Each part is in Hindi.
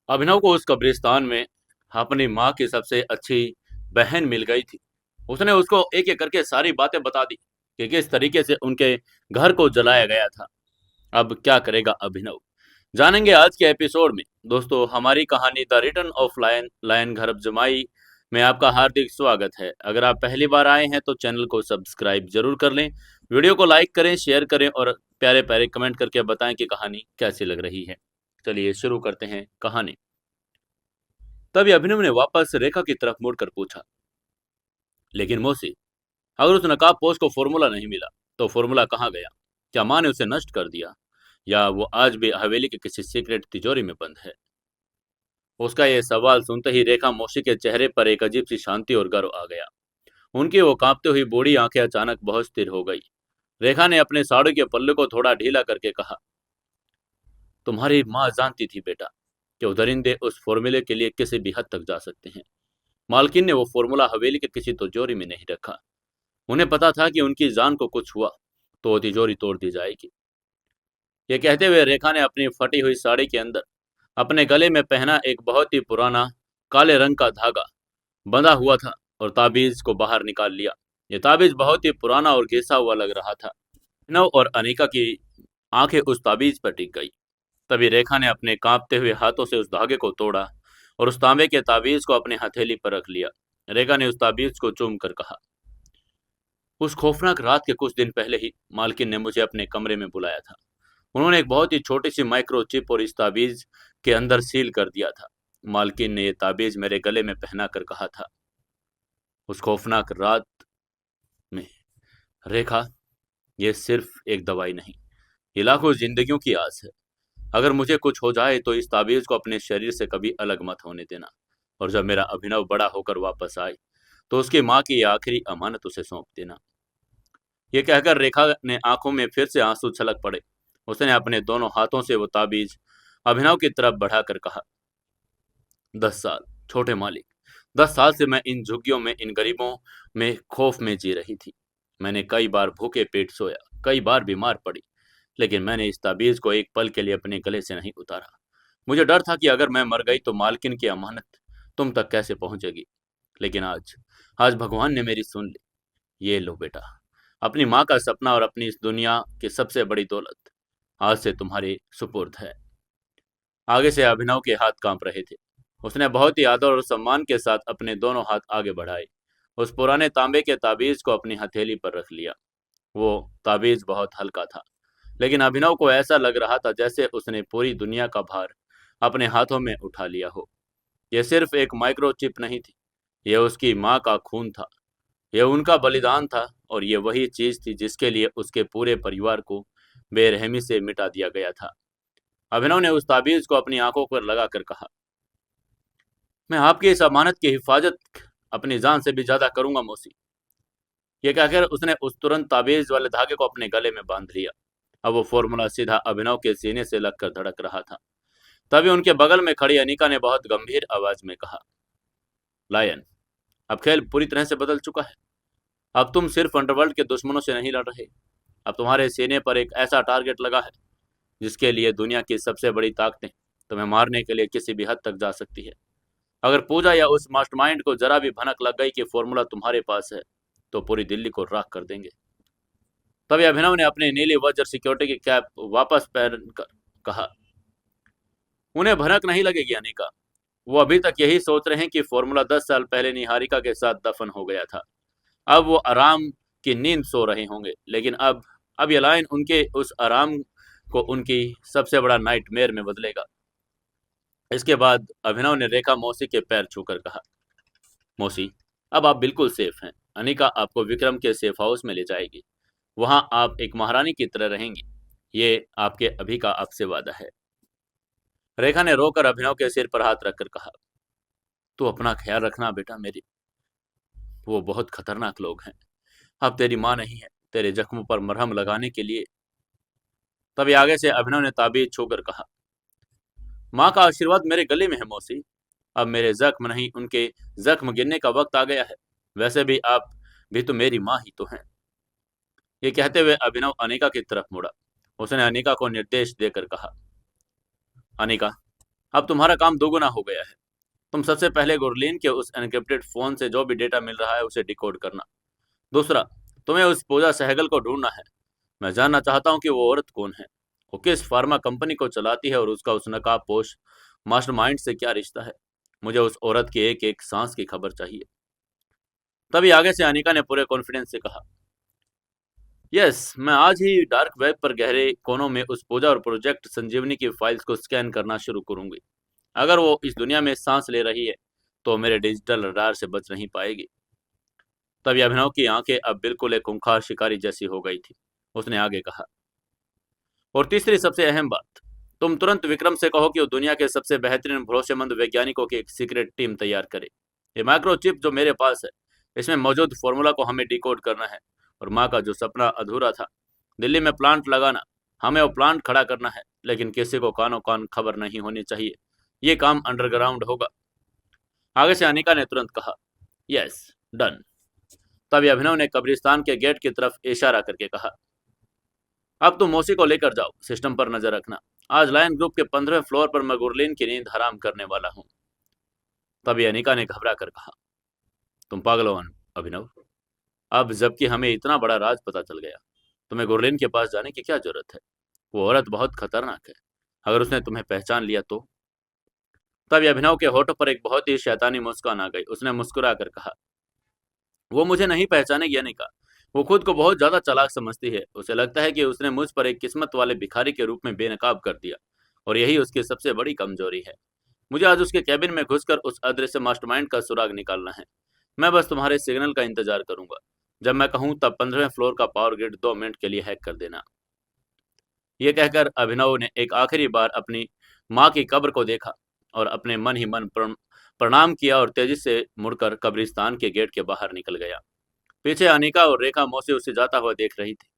अभिनव को उस कब्रिस्तान में अपनी माँ की सबसे अच्छी बहन मिल गई थी। उसने उसको एक एक करके सारी बातें बता दी कि किस तरीके से उनके घर को जलाया गया था। अब क्या करेगा अभिनव, जानेंगे आज के एपिसोड में। दोस्तों, हमारी कहानी the return of lion lion घर जमाई में आपका हार्दिक स्वागत है। अगर आप पहली बार आए हैं तो चैनल को सब्सक्राइब जरूर कर लें, वीडियो को लाइक करें, शेयर करें और प्यारे प्यारे कमेंट करके बताएं कि कहानी कैसी लग रही है। चलिए शुरू करते हैं कहानी। तभी अभिनव ने वापस रेखा की तरफ मुड़कर पूछा, लेकिन मौसी, अगर उस नकाबपोश को फॉर्मूला नहीं मिला तो फॉर्मूला कहाँ गया? क्या माँ ने उसे नष्ट कर दिया, या वो आज भी हवेली के किसी सीक्रेट तिजोरी में बंद है? उसका यह सवाल सुनते ही रेखा मौसी के चेहरे पर एक अजीब सी शांति और गर्व आ गया। उनकी वो कांपती हुई बूढ़ी आंखें अचानक बहुत स्थिर हो गई। रेखा ने अपने साड़ी के पल्ले को थोड़ा ढीला करके कहा, तुम्हारी माँ जानती थी बेटा कि दरिंदे उस फॉर्मूले के लिए किसी भी हद तक जा सकते हैं। मालकिन ने वो फॉर्मूला हवेली के किसी तिजोरी में नहीं रखा। उन्हें पता था कि उनकी जान को कुछ हुआ तो वो तिजोरी तोड़ दी जाएगी। ये कहते हुए रेखा ने अपनी फटी हुई साड़ी के अंदर अपने गले में पहना एक बहुत ही पुराना काले रंग का धागा बंधा हुआ था और ताबीज को बाहर निकाल लिया। ये ताबीज बहुत ही पुराना और घिसा हुआ लग रहा था। नव और अनिका की आंखें उस ताबीज पर टिक गई। तभी रेखा ने अपने कांपते हुए हाथों से उस धागे को तोड़ा और उस तांबे के ताबीज को अपने हथेली पर रख लिया। रेखा ने उस ताबीज को चूम कर कहा, उस खौफनाक रात के कुछ दिन पहले ही मालकिन ने मुझे अपने कमरे में बुलाया था। उन्होंने एक बहुत ही छोटी सी माइक्रो चिप और इस ताबीज के अंदर सील कर दिया था। मालकिन ने यह ताबीज मेरे गले में पहना कर कहा था, उस खौफनाक रात में, रेखा, ये सिर्फ एक दवाई नहीं, ये लाखों जिंदगियों की आस है। अगर मुझे कुछ हो जाए तो इस ताबीज को अपने शरीर से कभी अलग मत होने देना, और जब मेरा अभिनव बड़ा होकर वापस आए तो उसकी माँ की ये आखिरी अमानत उसे सौंप देना। ये कहकर रेखा ने आंखों में फिर से आंसू छलक पड़े। उसने अपने दोनों हाथों से वो ताबीज अभिनव की तरफ बढ़ाकर कहा, 10 साल, छोटे मालिक, 10 साल से मैं इन झुग्गियों में, इन गरीबों में खौफ में जी रही थी। मैंने कई बार भूखे पेट सोया, कई बार बीमार पड़ी, लेकिन मैंने इस ताबीज को एक पल के लिए अपने गले से नहीं उतारा। मुझे डर था कि अगर मैं मर गई तो मालकिन की अमानत तुम तक कैसे पहुंचेगी। लेकिन आज आज भगवान ने मेरी सुन ली। ये लो बेटा, अपनी माँ का सपना और अपनी इस दुनिया की सबसे बड़ी दौलत आज से तुम्हारे सुपुर्द है। आगे से अभिनव के हाथ कांप रहे थे। उसने बहुत ही आदर और सम्मान के साथ अपने दोनों हाथ आगे बढ़ाए। उस पुराने तांबे के ताबीज को अपनी हथेली पर रख लिया। वो ताबीज बहुत हल्का था, लेकिन अभिनव को ऐसा लग रहा था जैसे उसने पूरी दुनिया का भार अपने हाथों में उठा लिया हो। यह सिर्फ एक माइक्रोचिप नहीं थी, यह उसकी माँ का खून था, यह उनका बलिदान था, और ये वही चीज थी जिसके लिए उसके पूरे परिवार को बेरहमी से मिटा दिया गया था। अभिनव ने उस ताबीज को अपनी आंखों पर लगाकर कहा, मैं आपकी इस अमानत की हिफाजत अपनी जान से भी ज्यादा करूंगा मौसी। ये कहकर उसने उस तुरंत ताबीज वाले धागे को अपने गले में बांध लिया। अब वो फॉर्मूला सीधा अभिनव के सीने से लगकर धड़क रहा था। तभी उनके बगल में खड़ी अनिका ने बहुत गंभीर आवाज में कहा, लायन, अब खेल पूरी तरह से बदल चुका है। अब तुम सिर्फ अंडरवर्ल्ड के दुश्मनों से नहीं लड़ रहे, अब तुम्हारे सीने पर एक ऐसा टारगेट लगा है जिसके लिए दुनिया की सबसे बड़ी ताकतें तुम्हें मारने के लिए किसी भी हद तक जा सकती है। अगर पूजा या उस मास्टरमाइंड को जरा भी भनक लग गई कि फॉर्मूला तुम्हारे पास है तो पूरी दिल्ली को राख कर देंगे। तभी अभिनव ने अपनी नीली वज्र सिक्योरिटी की कैप वापस पहन कर कहा, उन्हें भनक नहीं लगेगी अनिका। वो अभी तक यही सोच रहे हैं कि फॉर्मूला 10 साल पहले निहारिका के साथ दफन हो गया था। अब वो आराम की नींद सो रहे होंगे, लेकिन अब ये लाइन उनके उस आराम को उनकी सबसे बड़ा नाइटमेयर में बदलेगा। इसके बाद अभिनव ने रेखा मौसी के पैर छूकर कहा, मौसी, अब आप बिल्कुल सेफ हैं। अनिका आपको विक्रम के सेफ हाउस में ले जाएगी। वहां आप एक महारानी की तरह रहेंगी। ये आपके अभी का आपसे वादा है। रेखा ने रोकर अभिनव के सिर पर हाथ रखकर कहा, तू अपना ख्याल रखना बेटा मेरी, वो बहुत खतरनाक लोग हैं। अब तेरी माँ नहीं है तेरे जख्मों पर मरहम लगाने के लिए। तभी आगे से अभिनव ने ताबीज छूकर कहा, माँ का आशीर्वाद मेरे गले में है मौसी। अब मेरे जख्म नहीं, उनके जख्म गिरने का वक्त आ गया है। वैसे भी आप भी तो मेरी माँ ही तो हैं। ये कहते हुए अभिनव अनिका की तरफ मुड़ा। उसने अनिका को निर्देश देकर कहा, अनिका, अब तुम्हारा काम दोगुना हो गया है। तुम सबसे पहले गुरलीन के उस एन्क्रिप्टेड फोन से जो भी डेटा मिल रहा है उसे डिकोड करना। दूसरा, तुम्हें उस पूजा सहगल को ढूंढना है। मैं जानना चाहता हूँ कि वो औरत कौन है, वो किस फार्मा कंपनी को चलाती है और उसका उस नकाबपोश मास्टरमाइंड से क्या रिश्ता है। मुझे उस औरत की एक एक सांस की खबर चाहिए। तभी आगे से अनिका ने पूरे कॉन्फिडेंस से कहा, यस, मैं आज ही डार्क वेब पर गहरे कोनों में उस पूजा और प्रोजेक्ट संजीवनी की फाइल्स को स्कैन करना शुरू करूंगी। अगर वो इस दुनिया में सांस ले रही है तो मेरे डिजिटल रडार से बच नहीं पाएगी। तभी अभिनव की आंखें अब बिल्कुल एक खूंखार शिकारी जैसी हो गई थी। उसने आगे कहा, और तीसरी सबसे अहम बात, तुम तुरंत विक्रम से कहो कि वो दुनिया के सबसे बेहतरीन भरोसेमंद वैज्ञानिकों की एक सीक्रेट टीम तैयार करे। ये माइक्रोचिप जो मेरे पास है, इसमें मौजूद फॉर्मूला को हमें डिकोड करना है। और माँ का जो सपना अधूरा था, दिल्ली में प्लांट लगाना, हमें वो प्लांट खड़ा करना है, लेकिन किसी को कानो कान खबर नहीं होनी चाहिए। ये काम अंडरग्राउंड होगा। आगे से अनिका ने तुरंत कहा, यस, डन। तभी अभिनव ने कब्रिस्तान के गेट की तरफ इशारा करके कहा, अब तुम मौसी को लेकर जाओ, सिस्टम पर नजर रखना। आज लायन ग्रुप के 15वें फ्लोर पर मैं गुरलीन की नींद हराम करने वाला हूँ। तभी अनिका ने घबरा कर कहा, तुम पागल हो अभिनव। अब जबकि हमें इतना बड़ा राज पता चल गया, तुम्हें गुरलीन के पास जाने की क्या जरूरत है? वो औरत बहुत खतरनाक है। अगर उसने तुम्हें पहचान लिया तो? तभी अभिनव के होठों पर एक बहुत ही शैतानी मुस्कान आ गई। उसने मुस्कुरा कर कहा, वो मुझे नहीं पहचानेगी अनिका। वो खुद को बहुत ज्यादा चालाक समझती है। उसे लगता है कि उसने मुझ पर एक किस्मत वाले भिखारी के रूप में बेनकाब कर दिया, और यही उसकी सबसे बड़ी कमजोरी है। मुझे आज उसके कैबिन में घुसकर उस अदृश्य मास्टरमाइंड का सुराग निकालना है। मैं बस तुम्हारे सिग्नल का इंतजार करूंगा। जब मैं कहूं तब 15वें फ्लोर का पावर ग्रिड 2 मिनट के लिए हैक कर देना। ये कहकर अभिनव ने एक आखिरी बार अपनी माँ की कब्र को देखा और अपने मन ही मन प्रणाम किया और तेजी से मुड़कर कब्रिस्तान के गेट के बाहर निकल गया। पीछे अनिका और रेखा मौसी उसे जाता हुआ देख रही थी।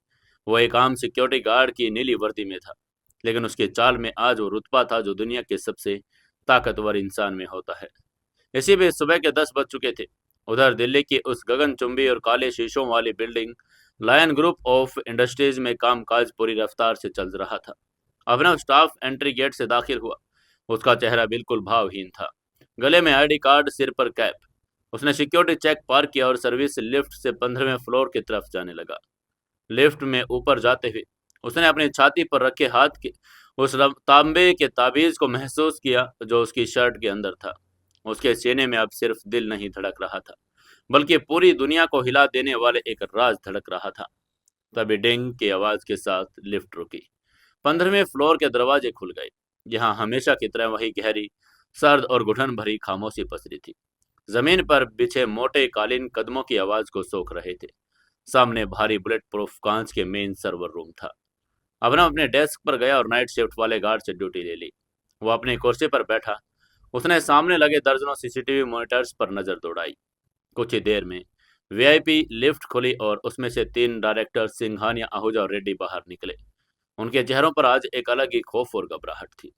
वो एक आम सिक्योरिटी गार्ड की नीली वर्दी में था, लेकिन उसके चाल में आज वो रुतबा था जो दुनिया के सबसे ताकतवर इंसान में होता है। इसी बीच सुबह के 10 बज चुके थे। उधर दिल्ली की उस गगनचुंबी और काले शीशों वाली building lion group of industries में कामकाज पूरी रफ्तार से चल रहा था। अभिनव स्टाफ एंट्री गेट से दाखिल हुआ। उसका चेहरा बिल्कुल भावहीन था, गले में आईडी कार्ड, सिर पर कैप। उसने सिक्योरिटी चेक पार किया और सर्विस लिफ्ट से 15वें फ्लोर की तरफ जाने लगा। लिफ्ट में ऊपर जाते हुए उसने अपनी छाती पर रखे हाथ के उस तांबे के ताबीज को महसूस किया जो उसकी शर्ट के अंदर था। उसके सीने में अब सिर्फ दिल नहीं धड़क रहा था, बल्कि पूरी दुनिया को हिला देने वाले एक राज धड़क रहा था। तभी डिंग की आवाज के साथ लिफ्ट रुकी। 15वें फ्लोर के दरवाजे खुल गए। यहाँ हमेशा की तरह वही गहरी, सर्द और घुटन भरी खामोशी पसरी थी। जमीन पर बिछे मोटे कालीन कदमों की आवाज को सोख रहे थे। सामने भारी बुलेट प्रूफ कांच के मेन सर्वर रूम था। अभिनव अपने डेस्क पर गया और नाइट शिफ्ट वाले गार्ड से ड्यूटी ले ली। वो अपनी कुर्सी पर बैठा। उसने सामने लगे दर्जनों सीसीटीवी मॉनिटर्स पर नजर दौड़ाई। कुछ ही देर में वीआईपी लिफ्ट खुली और उसमें से 3 डायरेक्टर सिंघानिया, आहूजा और रेड्डी बाहर निकले। उनके चेहरों पर आज एक अलग ही खौफ और घबराहट थी।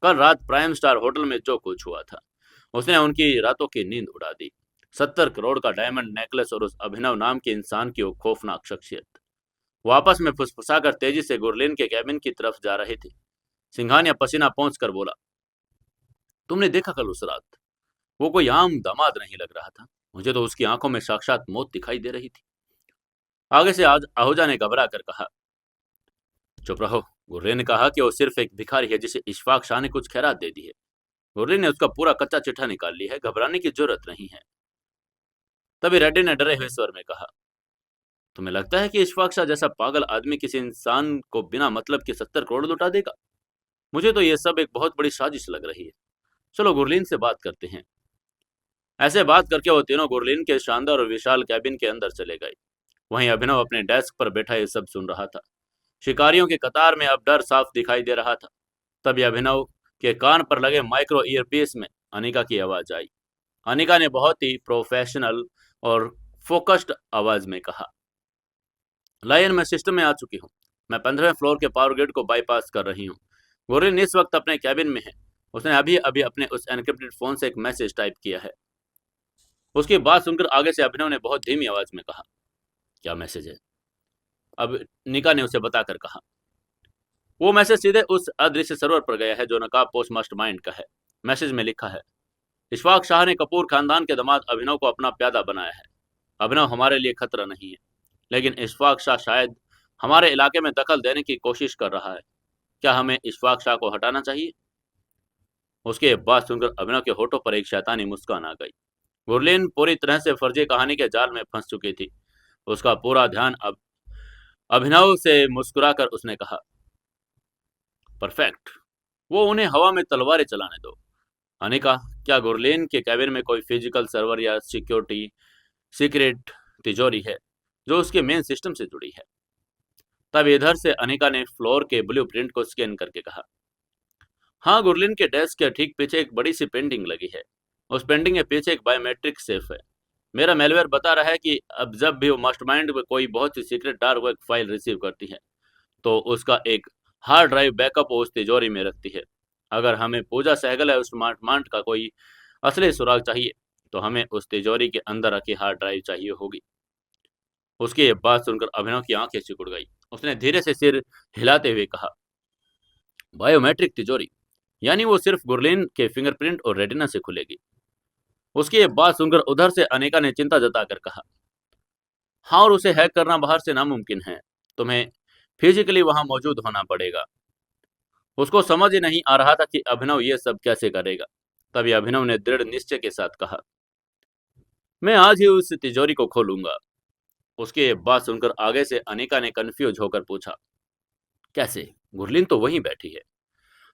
कल रात प्राइम स्टार होटल में जो कुछ हुआ था, उसने उनकी रातों की नींद उड़ा दी। 70 करोड़ का डायमंड नेकलेस और उस अभिनव नाम के इंसान की वो खौफनाक शख्सियत। वो आपस में फुसफुसाकर तेजी से गुरलीन के कैबिन की तरफ जा रहे थे। सिंघानिया पसीना पहुंच कर बोला, तुमने देखा कल उस रात? वो कोई आम दामाद नहीं लग रहा था। मुझे तो उसकी आंखों में साक्षात मौत दिखाई दे रही थी। आगे से आज आहूजा ने घबरा कर कहा, चुप रहो। गुर्रे ने कहा कि वो सिर्फ एक भिखारी है जिसे इशफाक शाह ने कुछ खैरात दे दी है। गुर्रे ने उसका पूरा कच्चा चिट्ठा निकाल लिया है, घबराने की जरूरत नहीं है। तभी रेड्डी ने डरे हुए स्वर में कहा, तुम्हें लगता है कि इशफाक शाह जैसा पागल आदमी किसी इंसान को बिना मतलब के 70 करोड़ लुटा देगा? मुझे तो यह सब एक बहुत बड़ी साजिश लग रही है। चलो गुरलीन से बात करते हैं। ऐसे बात करके वो तीनों गुरलीन के शानदार और विशाल कैबिन के अंदर चले गए। वहीं अभिनव अपने डेस्क पर बैठा ये सब सुन रहा था। शिकारियों की कतार में अब डर साफ दिखाई दे रहा था। तभी अभिनव के कान पर लगे माइक्रो ईयरपीस में अनिका की आवाज आई। अनिका ने बहुत ही प्रोफेशनल और फोकस्ड आवाज में कहा, लायन, मैं सिस्टम में आ चुकी हूँ। मैं 15वें फ्लोर के पावर ग्रिड को बाईपास कर रही हूँ। गोरिन इस वक्त अपने कैबिन में है। उसने अभी अभी अपने उस एनक्रिप्टेड फोन से एक मैसेज टाइप किया है। उसकी बात सुनकर आगे से अभिनव ने बहुत धीमी आवाज में कहा, क्या मैसेज है? अब निका ने उसे बताकर कहा, वो मैसेज सीधे उस अदृश्य सर्वर पर गया है जो नकाब पोस्ट मास्टरमाइंड का है। मैसेज में लिखा है, इशफाक शाह ने कपूर खानदान के दामाद अभिनव को अपना प्यादा बनाया है। अभिनव हमारे लिए खतरा नहीं है, लेकिन इशफाक शाह शायद हमारे इलाके में दखल देने की कोशिश कर रहा है। क्या हमें इशफाक शाह को हटाना चाहिए? उसके ये बात सुनकर अभिनव के होठों पर एक शैतानी मुस्कान आ गई। गुरलीन पूरी तरह से फर्जी कहानी के जाल में फंस चुकी थी। उसका पूरा ध्यान अब अभिनव से मुस्कुराकर उसने कहा, परफेक्ट। वो उन्हें हवा में तलवारें चलाने दो। अनिका, क्या गुरलीन के कैबिन में कोई फिजिकल सर्वर या सिक्योरिटी सीक्रेट तिजोरी है जो उसके मेन सिस्टम से जुड़ी है? तब इधर से अनिका ने फ्लोर के ब्लूप्रिंट को स्कैन करके कहा, हाँ, गुरलीन के डेस्क के ठीक पीछे एक बड़ी सी पेंटिंग लगी है। उस पेंटिंग के पीछे एक बायोमेट्रिक सेफ है। मेरा मेलवेयर बता रहा है कि अब जब भी वो मास्टरमाइंड में कोई बहुत ही secret dark web file receive करती है तो उसका एक हार्ड ड्राइव बैकअप उस तिजोरी में रखती है। अगर हमें पूजा सहगल है उस मास्टरमाइंड का कोई असली सुराग चाहिए तो हमें उस तिजोरी के अंदर रखी हार्ड ड्राइव चाहिए होगी। उसकी ये बात सुनकर अभिनव की आंखें सिकुड़ गई। उसने धीरे से सिर हिलाते हुए कहा, बायोमेट्रिक तिजोरी? यानी वो सिर्फ गुरलीन के फिंगरप्रिंट और रेटिना से खुलेगी? उसकी ये बात सुनकर उधर से अनेका ने चिंता जताकर कहा, हाँ, और उसे हैक करना बाहर से नामुमकिन है। तुम्हें फिजिकली वहां मौजूद होना पड़ेगा। उसको समझ ही नहीं आ रहा था कि अभिनव ये सब कैसे करेगा। तभी अभिनव ने दृढ़ निश्चय के साथ कहा, मैं आज ही उस तिजोरी को खोलूंगा। उसकी ये बात सुनकर आगे से अनिका ने कंफ्यूज होकर पूछा, कैसे? गुरलीन तो वहीं बैठी है।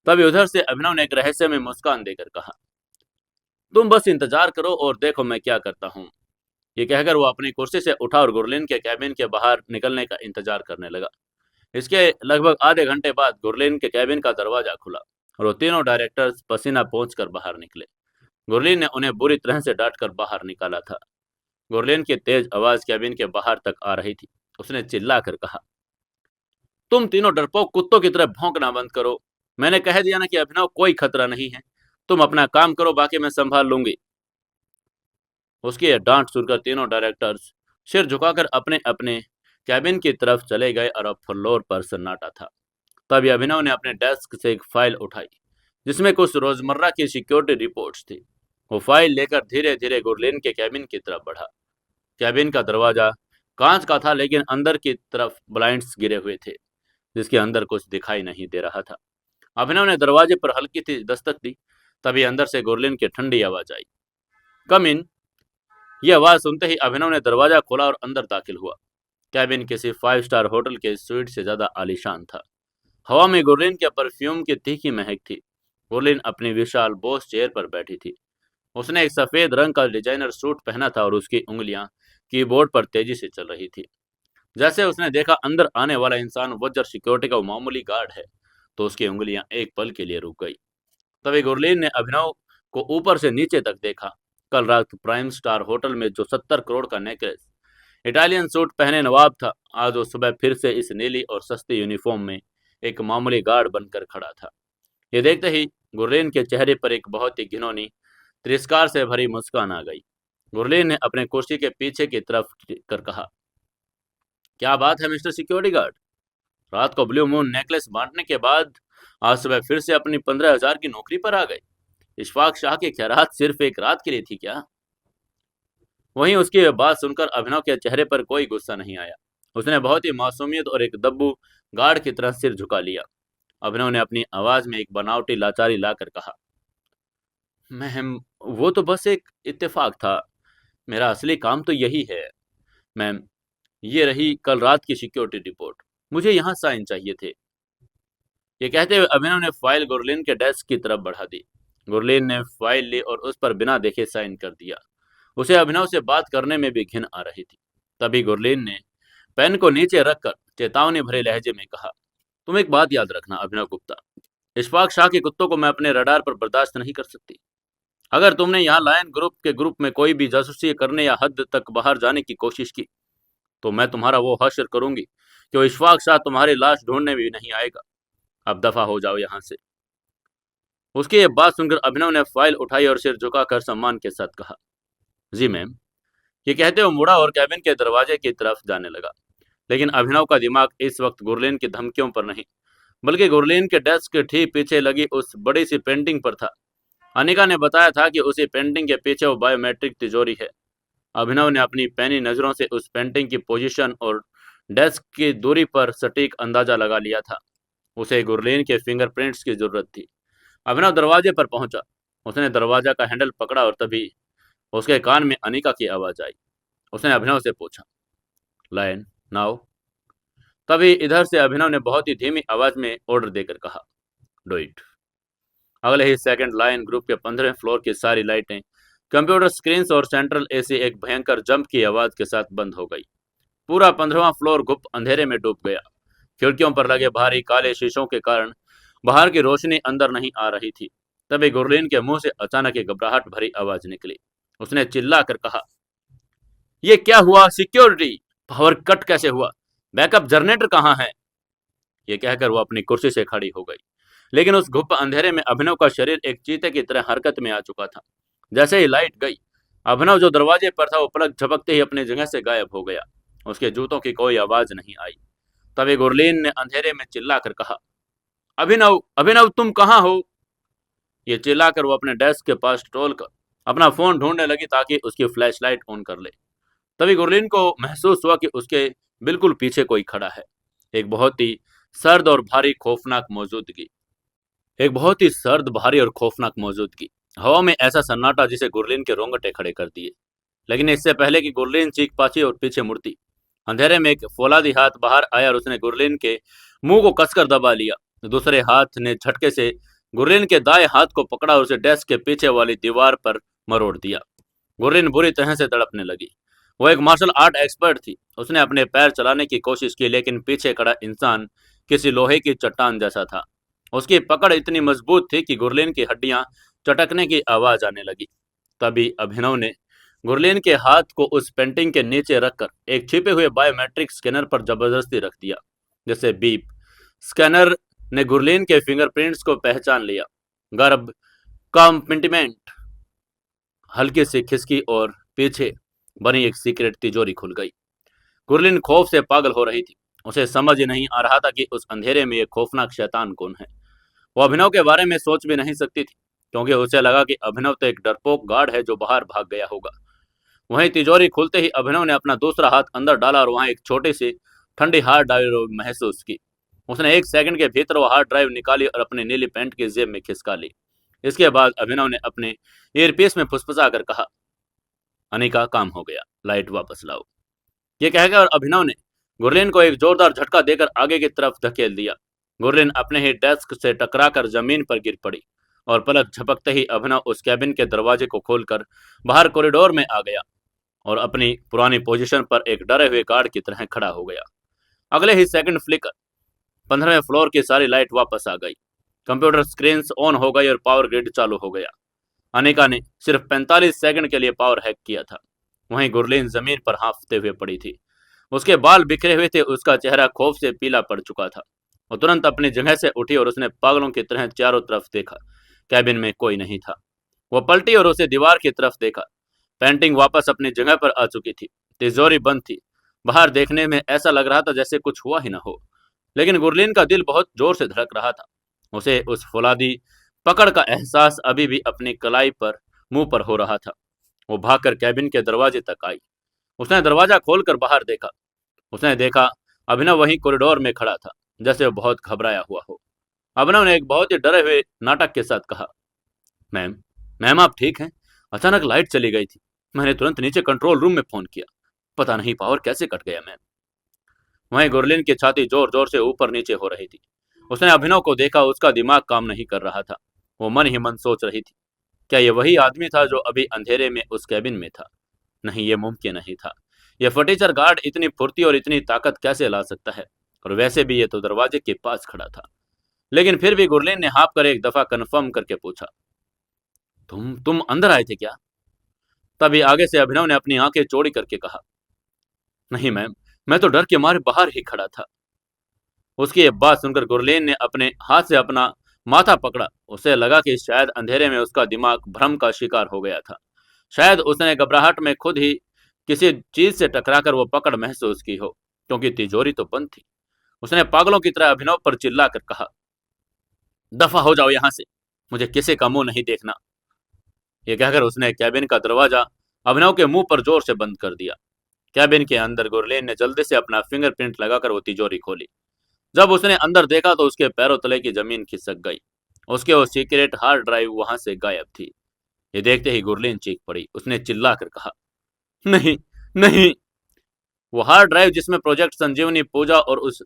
तभी उधर से अभिनव ने एक रहस्य में मुस्कान देकर कहा, तुम बस इंतजार करो और देखो मैं क्या करता हूँ। ये कहकर वो अपनी कुर्सी से उठा और गुरलीन के कैबिन के बाहर निकलने का इंतजार करने लगा। इसके लगभग आधे घंटे बाद गुरलीन के कैबिन का दरवाजा खुला और वो तीनों डायरेक्टर्स पसीना पोंछकर बाहर निकले। गुरलीन ने उन्हें बुरी तरह से डांटकर बाहर निकाला था। गुरलीन की तेज आवाज कैबिन के बाहर तक आ रही थी। उसने चिल्लाकर कहा, तुम तीनों डरपोक कुत्तों की तरह भौंकना बंद करो। मैंने कह दिया ना कि अभिनव कोई खतरा नहीं है। तुम अपना काम करो, बाकी मैं संभाल लूंगी। उसकी यह डांट सुनकर तीनों डायरेक्टर्स सिर झुकाकर अपने अपने कैबिन की तरफ चले गए और अब फ्लोर पर सन्नाटा था। तभी अभिनव ने अपने डेस्क से एक फाइल उठाई जिसमें कुछ रोजमर्रा की सिक्योरिटी रिपोर्ट्स थी। वो फाइल लेकर धीरे धीरे गुरलीन के कैबिन की तरफ बढ़ा। कैबिन का दरवाजा कांच का था, लेकिन अंदर की तरफ ब्लाइंड्स गिरे हुए थे जिसके अंदर कुछ दिखाई नहीं दे रहा था। अभिनव ने दरवाजे पर हल्की सी दस्तक दी। तभी अंदर से गुरलीन की ठंडी आवाज आई, कम इन। यह आवाज सुनते ही अभिनव ने दरवाजा खोला और अंदर दाखिल हुआ। कैबिन किसी 5 स्टार होटल के स्वीट से ज्यादा आलीशान था। हवा में गुरलीन के परफ्यूम की तीखी महक थी। गुरलीन अपनी विशाल बोस चेयर पर बैठी थी। उसने एक सफेद रंग का डिजाइनर सूट पहना था और उसकी उंगलियां कीबोर्ड पर तेजी से चल रही थी। जैसे उसने देखा अंदर आने वाला इंसान वज्र सिक्योरिटी का मामूली गार्ड है तो उसकी उंगलियां एक पल के लिए रुक गई। तभी गुरलीन ने अभिनव को ऊपर से नीचे तक देखा। कल रात प्राइम स्टार होटल में जो 70 करोड़ का नेकलेस इटालियन सूट पहने नवाब था, आज वो सुबह फिर से इस नीली और सस्ती यूनिफॉर्म में एक मामूली गार्ड बनकर खड़ा था। ये देखते ही गुरलीन के चेहरे पर एक बहुत ही घिनौनी तिरस्कार से भरी मुस्कान आ गई। गुरलीन ने अपने कुर्सी के पीछे की तरफ कर कहा, क्या बात है मिस्टर सिक्योरिटी गार्ड? रात को ब्लू मून नेकलेस बांटने के बाद आज सुबह फिर से अपनी 15,000 की नौकरी पर आ गए। इशफाक शाह की खैरात सिर्फ एक रात के लिए थी क्या? वहीं उसकी यह बात सुनकर अभिनव के चेहरे पर कोई गुस्सा नहीं आया। उसने बहुत ही मासूमियत और एक दब्बू गार्ड की तरह सिर झुका लिया। अभिनव ने अपनी आवाज में एक बनावटी लाचारी लाकर कहा, मैम, वो तो बस एक इत्तेफाक था। मेरा असली काम तो यही है। मैम, ये रही कल रात की सिक्योरिटी रिपोर्ट। मुझे यहाँ साइन चाहिए थे। ये कहते हुए अभिनव ने फाइल गुरलीन के डेस्क की तरफ बढ़ा दी। गुरलीन ने फाइल ली और उस पर बिना देखे साइन कर दिया। उसे अभिनव से बात करने में भी घिन आ रही थी। तभी गुरलीन ने पेन को नीचे रखकर चेतावनी भरे लहजे में कहा, तुम एक बात याद रखना अभिनव गुप्ता, इशफाक शाह के कुत्तों को मैं अपने रडार पर बर्दाश्त नहीं कर सकती। अगर तुमने यहाँ लायन ग्रुप में कोई भी जासूसी करने या हद तक बाहर जाने की कोशिश की तो मैं तुम्हारा वो हश्र करूंगी कि वो इशफाक शाह तुम्हारी लाश ढूंढने भी नहीं आएगा। अब दफा हो जाओ यहाँ से। उसकी ये बात सुनकर अभिनव ने फाइल उठाई और सिर झुकाकर सम्मान के साथ कहा, जी मैम। ये कहते हुए मुड़ा और कैबिन के दरवाजे की तरफ जाने लगा। लेकिन अभिनव का दिमाग इस वक्त गुरलीन की धमकियों पर नहीं बल्कि गुरलीन के डेस्क के ठीक पीछे लगी उस बड़ी सी पेंटिंग पर था। अनिका ने बताया था कि उसी पेंटिंग के पीछे वो बायोमेट्रिक तिजोरी है। अभिनव ने अपनी पैनी नजरों से उस पेंटिंग की पोजीशन और डेस्क की दूरी पर सटीक अंदाजा लगा लिया था। उसे गुरलीन के फिंगरप्रिंट्स की जरूरत थी। अभिनव दरवाजे पर पहुंचा। उसने दरवाजा का हैंडल पकड़ा और तभी उसके कान में अनिका की आवाज आई। उसने अभिनव से पूछा, लायन नाउ। तभी इधर से अभिनव ने बहुत ही धीमी आवाज में ऑर्डर देकर कहा, डू इट। अगले ही सेकंड लायन ग्रुप के 15वें फ्लोर की सारी लाइटें, कंप्यूटर स्क्रीन और सेंट्रल एसी एक भयंकर जंप की आवाज के साथ बंद हो गई। पूरा 15वां फ्लोर गुप्त अंधेरे में डूब गया। खिड़कियों पर लगे भारी काले शीशों के कारण बाहर की रोशनी अंदर नहीं आ रही थी। तभी गुरलीन के मुंह से अचानक एक घबराहट भरी आवाज निकली। उसने चिल्लाकर कहा, ये क्या हुआ सिक्योरिटी? पावर कट कैसे हुआ? बैकअप जनरेटर कहाँ है? ये कहकर वो अपनी कुर्सी से खड़ी हो गई। लेकिन उस गुप्त अंधेरे में अभिनव का शरीर एक चीते की तरह हरकत में आ चुका था। जैसे ही लाइट गई, अभिनव जो दरवाजे पर था वो पलक झपकते ही अपनी जगह से गायब हो गया। उसके जूतों की कोई आवाज नहीं आई। तभी गुरलीन ने अंधेरे में चिल्लाकर कहा, अभिनव, अभिनव तुम कहाँ हो? ये चिल्लाकर वो अपने डेस्क के पास टोल कर अपना फोन ढूंढने लगी ताकि उसकी फ्लैशलाइट ऑन कर ले। तभी गुरलीन को महसूस हुआ कि उसके बिल्कुल पीछे कोई खड़ा है। एक बहुत ही सर्द और भारी खौफनाक मौजूदगी। एक बहुत ही सर्द, भारी और खौफनाक मौजूदगी। हवा में ऐसा सन्नाटा जिसे गुरलीन के रोंगटे खड़े कर दिए। लेकिन इससे पहले कि गुरलीन चीख पाची और पीछे मुड़ती, अंधेरे में एक फौलादी हाथ बाहर आया और उसने गुरलीन के मुंह को कसकर दबा लिया। दूसरे हाथ ने झटके से गुरलीन के दाएं हाथ को पकड़ा और उसे डेस्क के पीछे वाली दीवार पर मरोड़ दिया। गुरलीन बुरी तरह से तड़पने लगी। वो एक मार्शल आर्ट एक्सपर्ट थी। उसने अपने पैर चलाने की कोशिश की, लेकिन पीछे खड़ा इंसान किसी लोहे की चट्टान जैसा था। उसकी पकड़ इतनी मजबूत थी कि गुरलीन की हड्डियां चटकने की आवाज आने लगी। तभी अभिनव ने गुरलीन के हाथ को उस पेंटिंग के नीचे रखकर एक छिपे हुए बायोमेट्रिक स्कैनर पर जबरदस्ती रख दिया। जैसे बीप, स्कैनर ने गुरलीन के फिंगरप्रिंट्स को पहचान लिया। गर्भ, कॉम्पिटिमेंट, हल्की सी खिसकी और पीछे बनी एक सीक्रेट तिजोरी खुल गई। गुरलीन खौफ से पागल हो रही थी। उसे समझ ही नहीं आ रहा था कि उस अंधेरे में ये खौफनाक शैतान कौन है। वो अभिनव के बारे में सोच भी नहीं सकती थी, क्योंकि उसे लगा कि अभिनव तो एक डरपोक गार्ड है जो बाहर भाग गया होगा। वहीं तिजोरी खुलते ही अभिनव ने अपना दूसरा हाथ अंदर डाला और वहां एक छोटी सी ठंडी हार्ड ड्राइव महसूस की। उसने एक सेकंड के भीतर वो हार्ड ड्राइव निकाली और अपनी नीली पैंट की जेब में खिसका ली। इसके बाद अभिनव ने अपने ईयरपीस में फुसफुसा कर कहा, अनिका काम हो गया, लाइट वापस लाओ। ये कहकर अभिनव ने गुरलीन को एक जोरदार झटका देकर आगे की तरफ धकेल दिया। गुरलीन अपने ही डेस्क से टकराकर जमीन पर गिर पड़ी और पलक झपकते ही अभिनव उस कैबिन के दरवाजे को खोलकर बाहर कॉरिडोर में आ गया और अपनी पुरानी पोजीशन पर एक डरे हुए गार्ड की तरह खड़ा हो गया। अगले ही सेकंड फ्लिकर 15वें फ्लोर की सारी लाइट वापस आ गई। कंप्यूटर स्क्रीन ऑन हो गई और पावर ग्रिड चालू हो गया। अनिका ने सिर्फ 45 सेकंड के लिए पावर हैक किया था। वहीं गुरलीन जमीन पर हाँफते हुए पड़ी थी। उसके बाल बिखरे हुए थे। उसका चेहरा खौफ से पीला पड़ चुका था। वो तुरंत अपनी जगह से उठी और उसने पागलों की तरह चारों तरफ देखा। कैबिन में कोई नहीं था। वो पलटी और उसे दीवार की तरफ देखा। पेंटिंग वापस अपनी जगह पर आ चुकी थी। तिजोरी बंद थी। बाहर देखने में ऐसा लग रहा था जैसे कुछ हुआ ही ना हो। लेकिन गुरलीन का दिल बहुत जोर से धड़क रहा था। उसे उस फौलादी पकड़ का एहसास अभी भी अपनी कलाई पर, मुंह पर हो रहा था। वो भागकर कैबिन के दरवाजे तक आई। उसने दरवाजा खोलकर बाहर देखा। उसने देखा अभिनव वहीं कॉरिडोर में खड़ा था, जैसे वो बहुत घबराया हुआ हो। अभिनव ने एक बहुत ही डरे हुए नाटक के साथ कहा, मैम, मैम आप ठीक हैं? अचानक लाइट चली गई थी। मैंने तुरंत नीचे कंट्रोल रूम में फोन किया। पता नहीं पावर कैसे कट गया मैम। वहीं गुरलीन की छाती जोर जोर से ऊपर नीचे हो रही थी। उसने अभिनव को देखा। उसका दिमाग काम नहीं कर रहा था। वो मन ही मन सोच रही थी, क्या ये वही आदमी था जो अभी अंधेरे में उस कैबिन में था? नहीं, ये मुमकिन नहीं था। ये फटीचर गार्ड इतनी फुर्ती और इतनी ताकत कैसे ला सकता है? और वैसे भी ये तो दरवाजे के पास खड़ा था। लेकिन फिर भी गुरलीन ने हाँफ कर एक दफा कन्फर्म करके पूछा, तुम अंदर आए थे क्या? तभी आगे से अभिनव ने अपनी आंखें चौड़ी करके कहा, नहीं मैम, मैं तो डर के मारे बाहर ही खड़ा था। उसकी ये बात सुनकर गुरलीन ने अपने हाथ से अपना माथा पकड़ा। उसे लगा कि शायद अंधेरे में उसका दिमाग भ्रम का शिकार हो गया था। शायद उसने घबराहट में खुद ही किसी चीज से टकराकर वो पकड़ महसूस की हो, क्योंकि तिजोरी तो बंद थी। उसने पागलों की तरह अभिनव पर चिल्लाकर कहा, दफा हो जाओ यहां से, मुझे किसी का मुंह नहीं देखना। ये कहकर उसने कैबिन का दरवाजा अभिनव के मुंह पर जोर से बंद कर दिया। कैबिन के अंदर गुरलीन ने जल्दी से अपना फिंगरप्रिंट लगाकर वो तिजोरी खोली। जब उसने अंदर देखा तो उसके पैरों तले की जमीन खिसक गई। उसके वो सीक्रेट हार्ड ड्राइव वहां से गायब थी। ये देखते ही गुरलीन चीख पड़ी। उसने चिल्लाकर कहा, नहीं, नहीं। वो हार्ड ड्राइव जिसमें प्रोजेक्ट संजीवनी, पूजा और उस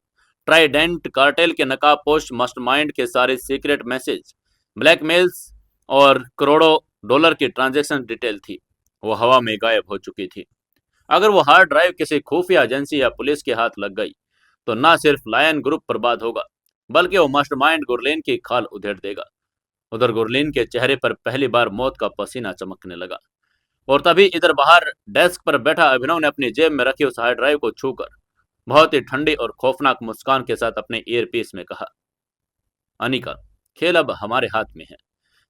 ट्राइडेंट कार्टेल के नकाबपोश मास्टरमाइंड के सारे सीक्रेट मैसेज, ब्लैकमेल्स और करोड़ों डॉलर की ट्रांजैक्शन डिटेल थी, वो हवा में गायब हो चुकी थी। अगर वो हार्ड ड्राइव किसी खुफिया एजेंसी या पुलिस के हाथ लग गई तो ना सिर्फ लायन ग्रुप बर्बाद होगा, बल्कि वो मास्टरमाइंड गुरलीन की खाल उधेड़ देगा। उधर गुरलीन के चेहरे पर पहली बार मौत का पसीना चमकने लगा। और तभी इधर बाहर डेस्क पर बैठा अभिनव ने अपनी जेब में रखी उस हार्ड ड्राइव को छूकर बहुत ही ठंडी और खौफनाक मुस्कान के साथ अपने ईयरपीस में कहा, अनिका, खेल अब हमारे हाथ में है।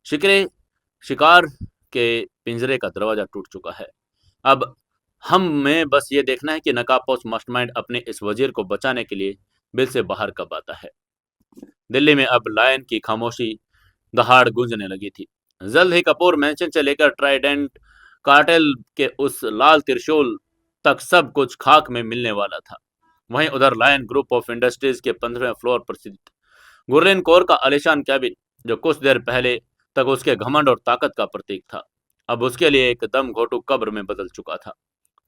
शिकरे शिकार के पिंजरे का दरवाजा टूट चुका है। अब हम में बस ये देखना है कि नकाबपोश मास्टरमाइंड अपने इस वजीर को बचाने के लिए बिल से बाहर कब आता है। दिल्ली में अब लायन की खामोशी दहाड़ गूंजने लगी थी। जल्द ही कपूर मैंशन से लेकर ट्राइडेंट कार्टेल के उस लाल त्रिशूल तक सब कुछ खाक में मिलने वाला था। वहीं उधर लायन ग्रुप ऑफ इंडस्ट्रीज के 15वें फ्लोर पर स्थित गुरलीन कौर का आलीशान कैबिन, जो कुछ देर पहले तक उसके घमंड और ताकत का प्रतीक था, अब उसके लिए एक दम घोटू कब्र में बदल चुका था।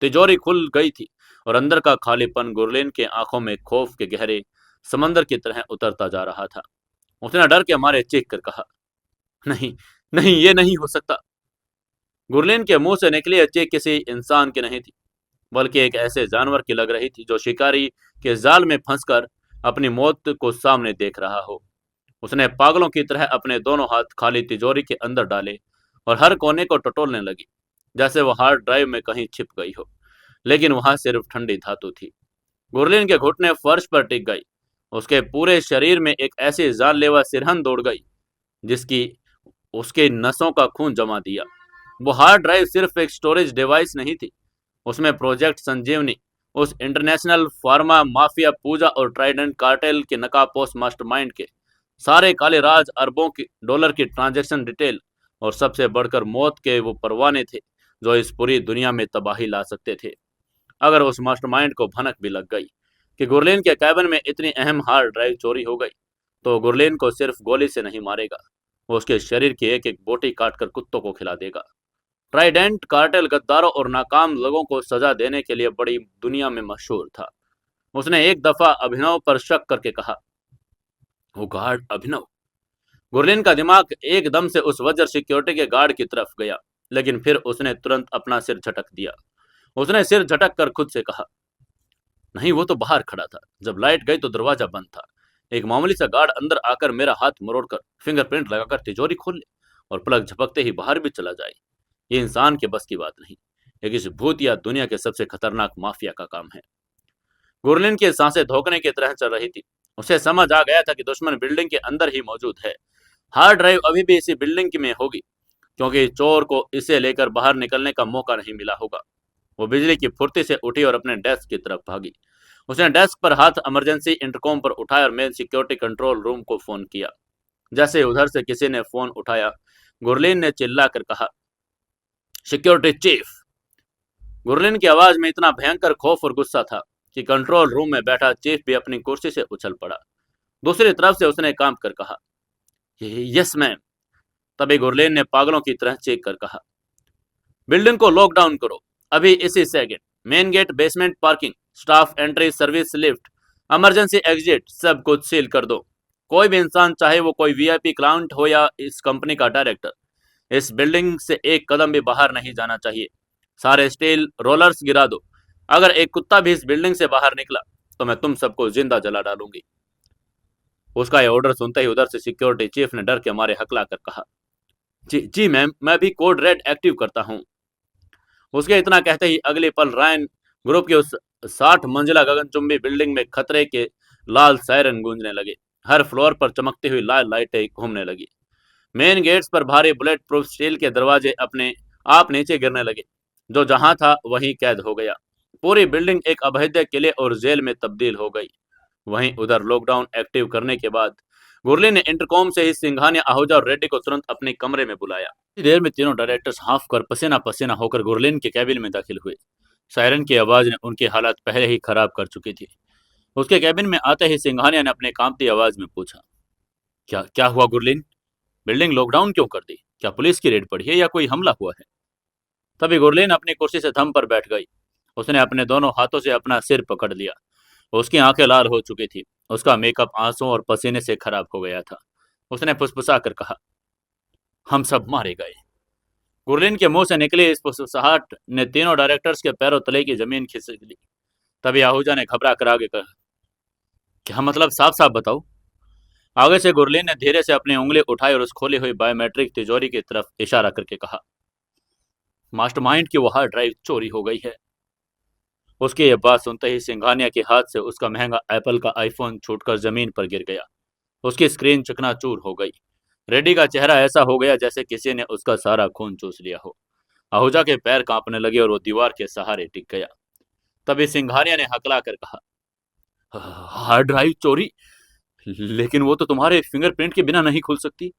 तिजोरी खुल गई थी और अंदर का खालीपन गुरलीन के आंखों में खौफ के गहरे समंदर की तरह उतरता जा रहा था। उसने डर के मारे चीख कर कहा, नहीं, नहीं, ये नहीं हो सकता। गुरलीन के मुंह से निकली यह चीख किसी इंसान की नहीं थी, बल्कि एक ऐसे जानवर की लग रही थी जो शिकारी के जाल में फंसकर अपनी मौत को सामने देख रहा हो। उसने पागलों की तरह अपने दोनों हाथ खाली तिजोरी के अंदर डाले और हर कोने को टटोलने लगी, जैसे वो हार्ड ड्राइव में कहीं छिप गई हो। लेकिन वहां सिर्फ ठंडी धातु थी। गुरलीन के घुटने फर्श पर टिक गई। उसके पूरे शरीर में एक ऐसी जानलेवा सिरहन दौड़ गई जिसकी उसके नसों का खून जमा दिया। वो हार्ड ड्राइव सिर्फ एक स्टोरेज डिवाइस नहीं थी, उसमें प्रोजेक्ट संजीवनी, उस इंटरनेशनल फार्मा माफिया पूजा और ट्राइडेंट कार्टेल के नकाबपोश मास्टरमाइंड के सारे काले राज, अरबों की डॉलर की ट्रांजैक्शन डिटेल और सबसे बढ़कर मौत के वो परवाने थे जो इस पूरी दुनिया में तबाही ला सकते थे। अगर उस मास्टरमाइंड को भनक भी लग गई कि गुरलीन के कैबिन में इतनी अहम हार्ड ड्राइव चोरी हो गई, तो गुरलीन को सिर्फ गोली से नहीं मारेगा, वो उसके शरीर की एक एक बोटी काटकर कुत्तों को खिला देगा। ट्राइडेंट कार्टेल गद्दारों और नाकाम लोगों को सजा देने के लिए बड़ी दुनिया में मशहूर था। उसने एक दफा अभिनव पर शक करके कहा, वो गार्ड अभिनव। गुरलीन का दिमाग एकदम से उस वजर सिक्योरिटी के गार्ड की तरफ गया, लेकिन फिर उसने तुरंत अपना सिर झटक दिया। उसने सिर झटक कर खुद से कहा, नहीं, वो तो बाहर खड़ा था, जब लाइट गई तो दरवाजा बंद था। एक मामूली सा गार्ड अंदर आकर मेरा हाथ मरोड़कर फिंगरप्रिंट लगाकर तिजोरी खोल ले और पलक झपकते ही बाहर भी चला जाए, ये इंसान के बस की बात नहीं। ये किसी भूत या दुनिया के सबसे खतरनाक माफिया का काम है। गुरलीन की सांसें धोखने की तरह चल रही थी। उसे समझ आ गया था कि दुश्मन बिल्डिंग के अंदर ही मौजूद है। हार्ड ड्राइव अभी भी इसी बिल्डिंग में होगी, क्योंकि चोर को इसे लेकर बाहर निकलने का मौका नहीं मिला होगा। वो बिजली की फुर्ती से उठी और अपने डेस्क की तरफ भागी। उसने डेस्क पर हाथ इमरजेंसी इंटरकॉम पर उठाया और मेन सिक्योरिटी कंट्रोल रूम को फोन किया। जैसे उधर से किसी ने फोन उठाया, गुरलीन ने चिल्ला कर कहा, सिक्योरिटी चीफ। गुरलीन की आवाज में इतना भयंकर खौफ और गुस्सा था कि कंट्रोल रूम में बैठा चीफ भी अपनी कुर्सी से उछल पड़ा। दूसरी तरफ से उसने कांप कर कहा, यस मैम। तभी गुरलीन ने पागलों की तरह चीख कर कहा, बिल्डिंग को लॉकडाउन करो, अभी इसी second. Main gate, basement parking, staff entry, service lift, emergency exit, सब कुछ सील कर दो। कोई भी इंसान, चाहे वो कोई वीआईपी क्लाइंट हो या इस कंपनी का डायरेक्टर, इस बिल्डिंग से एक कदम भी बाहर नहीं जाना चाहिए। सारे स्टील रोलर्स गिरा दो। अगर एक कुत्ता भी इस बिल्डिंग से बाहर निकला तो मैं तुम सबको जिंदा जला डालूंगी। उसका यह ऑर्डर सुनते ही उधर से सिक्योरिटी चीफ ने डर के मारे हकला कर कहा, जी जी मैम, मैं भी कोड रेड एक्टिव करता हूँ। उसके इतना कहते ही अगले पल रायन ग्रुप की उस 60 मंजिला गगनचुंबी बिल्डिंग में खतरे के लाल सायरन गूंजने लगे। हर फ्लोर पर चमकती हुई लाल लाइटें घूमने लगी। मेन गेट्स पर भारी बुलेट प्रूफ स्टील के दरवाजे अपने आप नीचे गिरने लगे। जो जहां था वहीं कैद हो गया। पूरी बिल्डिंग एक अभेद्य किले और जेल में तब्दील हो गई। वहीं उधर लॉकडाउन एक्टिव करने के बाद गुरलीन ने इंटरकॉम से ही सिंघानिया, आहूजा और रेड्डी को तुरंत अपने कमरे में बुलाया। इतनी देर में तीनों डायरेक्टर्स हाफ कर पसीना पसीना होकर गुरलीन के कैबिन में दाखिल हुए। सायरन की आवाज ने उनकी हालत पहले ही खराब कर चुकी थी। उसके कैबिन में आते ही सिंघानिया ने अपने कांपती आवाज में पूछा, क्या क्या हुआ गुरलीन? बिल्डिंग लॉकडाउन क्यों कर दी? क्या पुलिस की रेड पड़ी है या कोई हमला हुआ है? तभी गुरलीन अपनी कुर्सी से थम पर बैठ गई। उसने अपने दोनों हाथों से अपना सिर पकड़ लिया। उसकी आंखें लाल हो चुकी थी। उसका मेकअप आंसू और पसीने से खराब हो गया था। उसने फुसफुसा कर कहा, हम सब मारे गए। गुरलीन के मुंह से निकली इस फुसफुसाहट ने तीनों डायरेक्टर्स के पैरों तले की जमीन खिसक ली। तभी आहूजा ने घबरा कर आगे कहा, क्या मतलब, साफ साफ बताओ। आगे से गुरलीन ने धीरे से अपनी उंगली उठाई और उस खोली हुई बायोमेट्रिक तिजोरी की तरफ इशारा करके कहा, मास्टरमाइंड की वो हार्ड ड्राइव चोरी हो गई है। उसकी ये बात सुनते ही सिंघानिया के हाथ से उसका महंगा एप्पल का आईफोन छूटकर जमीन पर गिर गया। उसकी स्क्रीन चकनाचूर हो गई। रेड्डी का चेहरा ऐसा हो गया जैसे किसी ने उसका सारा खून चूस लिया हो। आहूजा के पैर कांपने लगे और वो दीवार के सहारे टिक गया। तभी सिंघानिया ने हकला कर कहा, हार्ड ड्राइव चोरी? लेकिन वो तो तुम्हारे फिंगरप्रिंट के बिना नहीं खुल सकती।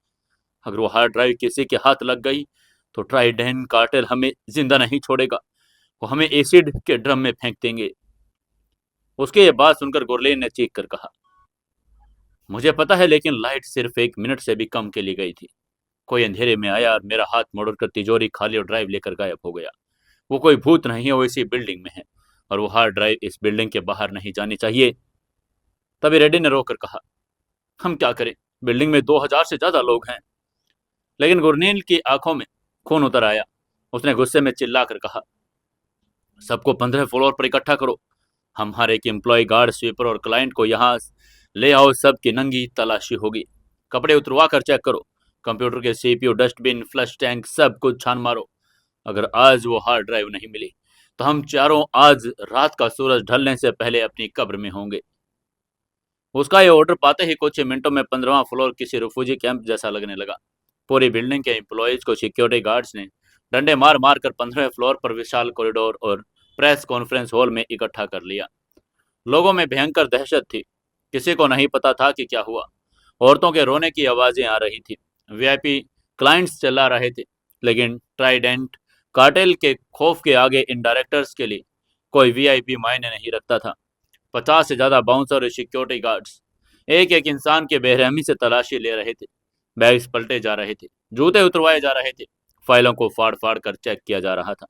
अगर वो हार्ड ड्राइव किसी के हाथ लग गई तो ट्राइडेंट कार्टेल हमें जिंदा नहीं छोड़ेगा। वो हमें एसिड के ड्रम में फेंक देंगे। उसके ये बात सुनकर गुरलीन ने चीख कर कहा, मुझे पता है, लेकिन लाइट सिर्फ 1 मिनट से भी कम के लिए गई थी। कोई अंधेरे में आया और मेरा हाथ मोड़कर तिजोरी खाली और ड्राइव लेकर गायब हो गया। वो कोई भूत नहीं है, वो इसी बिल्डिंग में है और वो हार्ड ड्राइव इस बिल्डिंग के बाहर नहीं जानी चाहिए। तभी रेड्डी ने रोकर कहा, हम क्या करें? बिल्डिंग में 2000 से ज्यादा लोग हैं। लेकिन गुरलीन की आंखों में खून उतर आया। उसने गुस्से में चिल्लाकर कहा, सबको 15 फ्लोर पर इकट्ठा करो। हम हर एक एम्प्लॉय, गार्ड, स्वीपर और क्लाइंट को यहाँ ले आओ। सबकी नंगी तलाशी होगी। कपड़े उतरवा कर चेक करो। कंप्यूटर के सीपीयू, डस्टबिन, फ्लश टैंक, सब कुछ छान मारो। अगर आज वो हार्ड ड्राइव नहीं मिली तो हम चारों आज रात का सूरज ढलने से पहले अपनी कब्र में होंगे। उसका ये ऑर्डर पाते ही कुछ ही मिनटों में 15वां फ्लोर किसी रिफ्यूजी कैंप जैसा लगने लगा। पूरी बिल्डिंग के एम्प्लॉयज को सिक्योरिटी गार्ड्स ने डंडे मार मार कर 15वें फ्लोर पर विशाल कॉरिडोर और प्रेस कॉन्फ्रेंस हॉल में इकट्ठा कर लिया। लोगों में भयंकर दहशत थी। किसी को नहीं पता था कि क्या हुआ। औरतों के रोने की आवाजें आ रही थी। वीआईपी क्लाइंट्स चिल्ला रहे थे। लेकिन ट्राइडेंट कार्टेल के खौफ के आगे इन डायरेक्टर्स के लिए कोई वीआईपी मायने नहीं रखता था। 50 से ज्यादा बाउंसर और सिक्योरिटी गार्ड्स एक एक इंसान के बेरहमी से तलाशी ले रहे थे। बैग्स पलटे जा रहे थे, जूते उतरवाए जा रहे थे, फाइलों को फाड़ फाड़ कर चेक किया जा रहा था।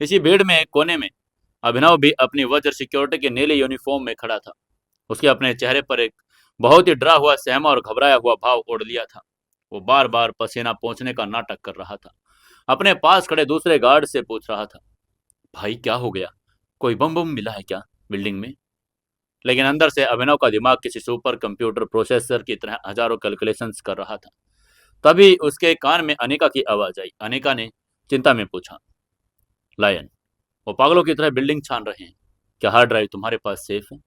इसी भीड़ में एक कोने में अभिनव भी अपनी वज्र सिक्योरिटी के नीले यूनिफॉर्म में खड़ा था। उसके अपने चेहरे पर एक बहुत ही डरा हुआ, सहमा और घबराया हुआ भाव ओढ़ लिया था। वो बार बार पसीना पोंछने का नाटक कर रहा था। अपने पास खड़े दूसरे गार्ड से पूछ रहा था, भाई क्या हो गया? कोई बम बम मिला है क्या बिल्डिंग में? लेकिन अंदर से अभिनव का दिमाग किसी सुपर कंप्यूटर प्रोसेसर की तरह हजारों कैलकुलेशंस कर रहा था। तभी उसके कान में अनिका की आवाज आई। अनिका ने चिंता में पूछा, लायन, वो पागलों की तरह बिल्डिंग छान रहे हैं। क्या हार्ड ड्राइव तुम्हारे पास सेफ है?